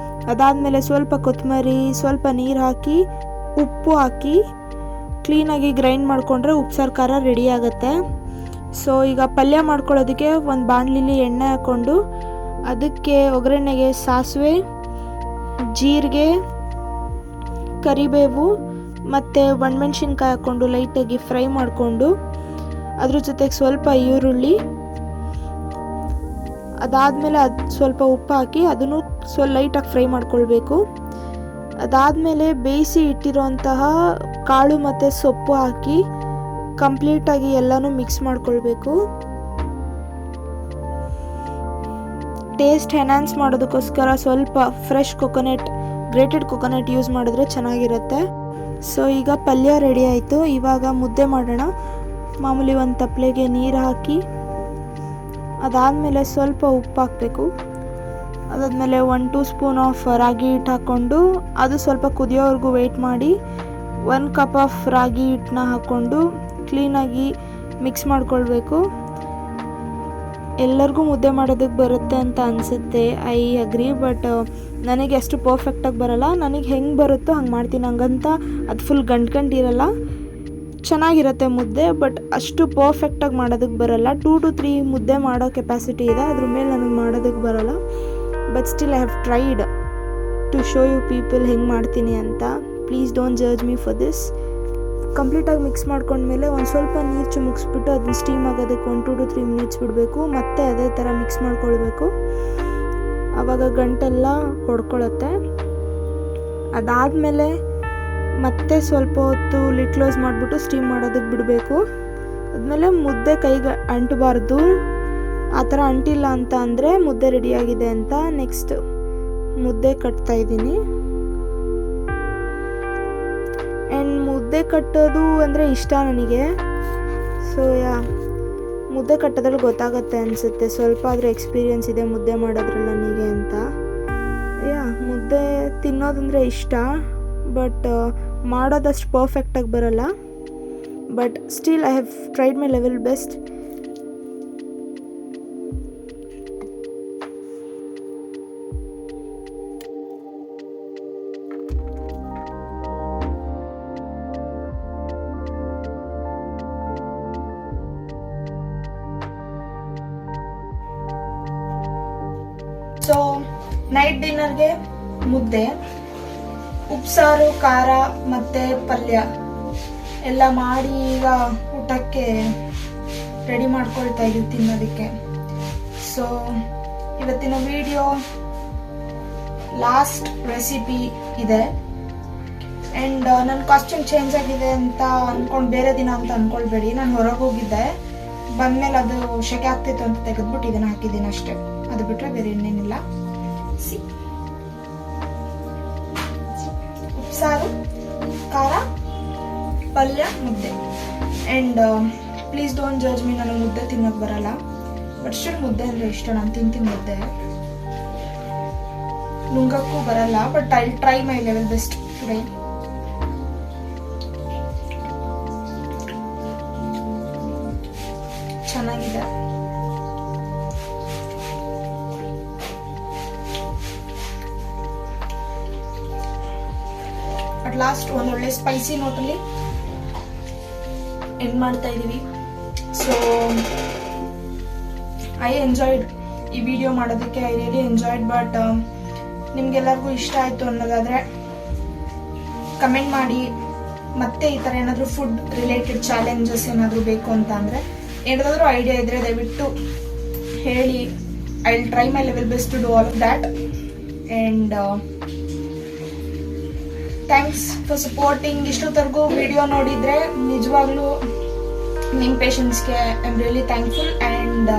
ಅದಾದಮೇಲೆ ಸ್ವಲ್ಪ ಕೊತ್ತಂಬರಿ, ಸ್ವಲ್ಪ ನೀರು ಹಾಕಿ ಉಪ್ಪು ಹಾಕಿ ಕ್ಲೀನಾಗಿ ಗ್ರೈಂಡ್ ಮಾಡಿಕೊಂಡ್ರೆ ಉಪ್ಸಾರು ಖಾರ ರೆಡಿ ಆಗುತ್ತೆ. ಸೊ ಈಗ ಪಲ್ಯ ಮಾಡ್ಕೊಳ್ಳೋದಕ್ಕೆ ಒಂದು ಬಾಣಲಿಲಿ ಎಣ್ಣೆ ಹಾಕ್ಕೊಂಡು ಅದಕ್ಕೆ ಒಗ್ಗರಣೆಗೆ ಸಾಸಿವೆ, ಜೀರಿಗೆ, ಕರಿಬೇವು ಮತ್ತು ಒಣಮೆಣ್ಸಿನ್ಕಾಯಿ ಹಾಕ್ಕೊಂಡು ಲೈಟಾಗಿ ಫ್ರೈ ಮಾಡಿಕೊಂಡು, ಅದ್ರ ಜೊತೆಗೆ ಸ್ವಲ್ಪ ಈರುಳ್ಳಿ, ಅದಾದಮೇಲೆ ಸ್ವಲ್ಪ ಉಪ್ಪು ಹಾಕಿ ಅದನ್ನು ಲೈಟಾಗಿ ಫ್ರೈ ಮಾಡ್ಕೊಳ್ಬೇಕು. ಅದಾದಮೇಲೆ ಬೇಯಿಸಿ ಇಟ್ಟಿರೋಂತಹ ಕಾಳು ಮತ್ತು ಸೊಪ್ಪು ಹಾಕಿ ಕಂಪ್ಲೀಟಾಗಿ ಎಲ್ಲನೂ ಮಿಕ್ಸ್ ಮಾಡ್ಕೊಳ್ಬೇಕು. ಟೇಸ್ಟ್ ಎನ್ಹಾನ್ಸ್ ಮಾಡೋದಕ್ಕೋಸ್ಕರ ಸ್ವಲ್ಪ ಫ್ರೆಶ್ ಗ್ರೇಟೆಡ್ ಕೊಕೊನಟ್ ಯೂಸ್ ಮಾಡಿದ್ರೆ ಚೆನ್ನಾಗಿರುತ್ತೆ. ಸೊ ಈಗ ಪಲ್ಯ ರೆಡಿ ಆಯಿತು. ಇವಾಗ ಮುದ್ದೆ ಮಾಡೋಣ. ಮಾಮೂಲಿ ಒಂದು ತಪ್ಪಲೆಗೆ ನೀರು ಹಾಕಿ, ಅದಾದಮೇಲೆ ಸ್ವಲ್ಪ ಉಪ್ಪು ಹಾಕಬೇಕು. ಅದಾದಮೇಲೆ 1-2 ಸ್ಪೂನ್ ಆಫ್ ರಾಗಿ ಹಿಟ್ಟು ಹಾಕ್ಕೊಂಡು ಅದು ಸ್ವಲ್ಪ ಕುದಿಯೋವರೆಗೂ ವೆಯ್ಟ್ ಮಾಡಿ 1 ಕಪ್ ಆಫ್ ರಾಗಿ ಹಿಟ್ಟನ್ನ ಹಾಕ್ಕೊಂಡು ಕ್ಲೀನಾಗಿ ಮಿಕ್ಸ್ ಮಾಡ್ಕೊಳ್ಬೇಕು. ಎಲ್ಲರಿಗೂ ಮುದ್ದೆ ಮಾಡೋದಕ್ಕೆ ಬರುತ್ತೆ ಅಂತ ಅನಿಸುತ್ತೆ, ಐ ಅಗ್ರಿ. ಬಟ್ ನನಗೆ ಅಷ್ಟು ಪರ್ಫೆಕ್ಟಾಗಿ ಬರೋಲ್ಲ. ನನಗೆ ಹೆಂಗೆ ಬರುತ್ತೋ ಹಂಗೆ ಮಾಡ್ತೀನಿ. ಹಂಗಂತ ಅದು ಫುಲ್ ಗಂಟಿರಲ್ಲ, ಚೆನ್ನಾಗಿರುತ್ತೆ ಮುದ್ದೆ. ಬಟ್ ಅಷ್ಟು ಪರ್ಫೆಕ್ಟಾಗಿ ಮಾಡೋದಕ್ಕೆ ಬರೋಲ್ಲ. 2 to 3 ಮುದ್ದೆ ಮಾಡೋ ಕೆಪಾಸಿಟಿ ಇದೆ, ಅದ್ರ ಮೇಲೆ ನನಗೆ ಮಾಡೋದಕ್ಕೆ ಬರೋಲ್ಲ. But still I have tried to show you people ಹೆಂಗೆ ಮಾಡ್ತೀನಿ ಅಂತ. Please don't judge me for this. ಕಂಪ್ಲೀಟಾಗಿ ಮಿಕ್ಸ್ ಮಾಡ್ಕೊಂಡ್ಮೇಲೆ ಒಂದು ಸ್ವಲ್ಪ ನೀರು ಚಿಮುಕ್ಸ್ಬಿಟ್ಟು ಅದನ್ನ ಸ್ಟೀಮ್ ಆಗೋದಕ್ಕೆ 1-2 to 3 ಮಿನಿಟ್ಸ್ ಬಿಡಬೇಕು. ಮತ್ತೆ ಅದೇ ಥರ ಮಿಕ್ಸ್ ಮಾಡ್ಕೊಳ್ಬೇಕು, ಆವಾಗ ಗಂಟೆಲ್ಲ ಹೊಡ್ಕೊಳ್ಳುತ್ತೆ. ಅದಾದಮೇಲೆ ಮತ್ತೆ ಸ್ವಲ್ಪ ಹೊತ್ತು ಲಿಡ್ ಕ್ಲೋಸ್ ಮಾಡಿಬಿಟ್ಟು ಸ್ಟೀಮ್ ಮಾಡೋದಕ್ಕೆ ಬಿಡಬೇಕು. ಆದಮೇಲೆ ಮುದ್ದೆ ಕೈಗೆ ಅಂಟಬಾರ್ದು. ಆ ಥರ ಅಂಟಿಲ್ಲ ಅಂತ ಅಂದರೆ ಮುದ್ದೆ ರೆಡಿಯಾಗಿದೆ ಅಂತ. ನೆಕ್ಸ್ಟ್ ಮುದ್ದೆ ಕಟ್ತಾ ಇದ್ದೀನಿ. ಆ್ಯಂಡ್ ಮುದ್ದೆ ಕಟ್ಟೋದು ಅಂದರೆ ಇಷ್ಟ ನನಗೆ. ಸೊ ಮುದ್ದೆ ಕಟ್ಟೋದ್ರಲ್ಲಿ ಗೊತ್ತಾಗುತ್ತೆ ಅನಿಸುತ್ತೆ, ಸ್ವಲ್ಪ ಆದರೂ ಎಕ್ಸ್ಪೀರಿಯೆನ್ಸ್ ಇದೆ ಮುದ್ದೆ ಮಾಡೋದ್ರಲ್ಲಿ ನನಗೆ ಅಂತ. ಮುದ್ದೆ ತಿನ್ನೋದಂದರೆ ಇಷ್ಟ, ಬಟ್ ಮಾಡೋದಷ್ಟು ಪರ್ಫೆಕ್ಟಾಗಿ ಬರೋಲ್ಲ. But still I have tried my level best. So night ಡಿನ್ನರ್ಗೆ ಮುದ್ದೆ, ಉಪ್ಸಾರು, ಖಾರ ಮತ್ತು ಪಲ್ಯ ಎಲ್ಲ ಮಾಡಿ ಈಗ ಊಟಕ್ಕೆ ರೆಡಿ ಮಾಡ್ಕೊಳ್ತಾ ಇದ್ದೀವಿ ತಿನ್ನೋದಕ್ಕೆ. ಸೊ ಇವತ್ತಿನ ವಿಡಿಯೋ ಲಾಸ್ಟ್ ರೆಸಿಪಿ ಇದೆ. ಆ್ಯಂಡ್ ನನ್ನ ಕಾಸ್ಟ್ಯೂಮ್ ಚೇಂಜ್ ಆಗಿದೆ ಅಂತ ಅಂದ್ಕೊಂಡು ಬೇರೆ ದಿನ ಅಂತ ಅಂದ್ಕೊಳ್ಬೇಡಿ. ನಾನು ಹೊರಗೆ ಹೋಗಿದ್ದೆ, ಬಂದಮೇಲೆ ಅದು ಶೆಕೆ ಆಗ್ತಿತ್ತು ಅಂತ ತೆಗೆದ್ಬಿಟ್ಟು ಇದನ್ನು ಹಾಕಿದ್ದೀನಿ ಅಷ್ಟೇ. ಅದು ಬಿಟ್ಟರೆ ಬೇರೆ ಇನ್ನೇನಿಲ್ಲ. ಉಪ್ಸಾರು, ಖಾರ, ಪಲ್ಯ, ಮುದ್ದೆ. And please don't judge me, ನನಗೆ ಮುದ್ದೆ ತಿನ್ನೋಕೆ ಬರಲ್ಲ. ಬಟ್ ಸ್ಟಿಲ್ ಮುದ್ದೆ ಅಂದರೆ ಇಷ್ಟ, ನಾನು ತಿಂತೀನಿ ಮುದ್ದೆ. ನುಂಗಕ್ಕೂ ಬರಲ್ಲ, but I try my level best today. ಚೆನ್ನಾಗಿದೆ. ಅಟ್ ಲಾಸ್ಟ್ ಒಂದೊಳ್ಳೆ ಸ್ಪೈಸಿ ನೋಟಲ್ಲಿ ಎಂಡ್ ಮಾಡ್ತಾ ಇದ್ದೀವಿ. ಸೊ ಐ ಎಂಜಾಯ್ಡ್ ಈ ವಿಡಿಯೋ ಮಾಡೋದಕ್ಕೆ, ಐ ರಿಯಲಿ ಎಂಜಾಯ್ಡ್. ಬಟ್ ನಿಮ್ಗೆಲ್ಲರಿಗೂ ಇಷ್ಟ ಆಯಿತು ಅನ್ನೋದಾದರೆ ಕಮೆಂಟ್ ಮಾಡಿ. ಮತ್ತೆ ಈ ಥರ ಏನಾದರೂ ಫುಡ್ ರಿಲೇಟೆಡ್ ಚಾಲೆಂಜಸ್ ಏನಾದರೂ ಬೇಕು ಅಂತ ಅಂದರೆ, ಏನಾದರೂ ಐಡಿಯಾ ಇದ್ದರೆ ದಯವಿಟ್ಟು ಹೇಳಿ. I will try my level best to do all of that. And thanks for supporting. ಇಷ್ಟೊತ್ತರೆಗೂ ವಿಡಿಯೋ ನೋಡಿದರೆ ನಿಜವಾಗ್ಲೂ ನಿಮ್ಮ ಪೇಷನ್ಸ್ಗೆ I am really thankful. And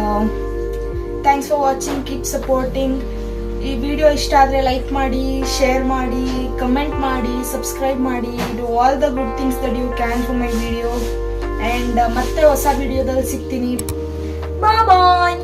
thanks for watching, keep supporting. ಈ ವಿಡಿಯೋ ಇಷ್ಟ ಆದರೆ ಲೈಕ್ ಮಾಡಿ, ಶೇರ್ ಮಾಡಿ, ಕಮೆಂಟ್ ಮಾಡಿ, ಸಬ್ಸ್ಕ್ರೈಬ್ ಮಾಡಿ. Do all the good things that you can for my video. And ಮತ್ತೆ ಹೊಸ ವಿಡಿಯೋದಲ್ಲಿ ಸಿಗ್ತೀನಿ. ಬಾಯ್.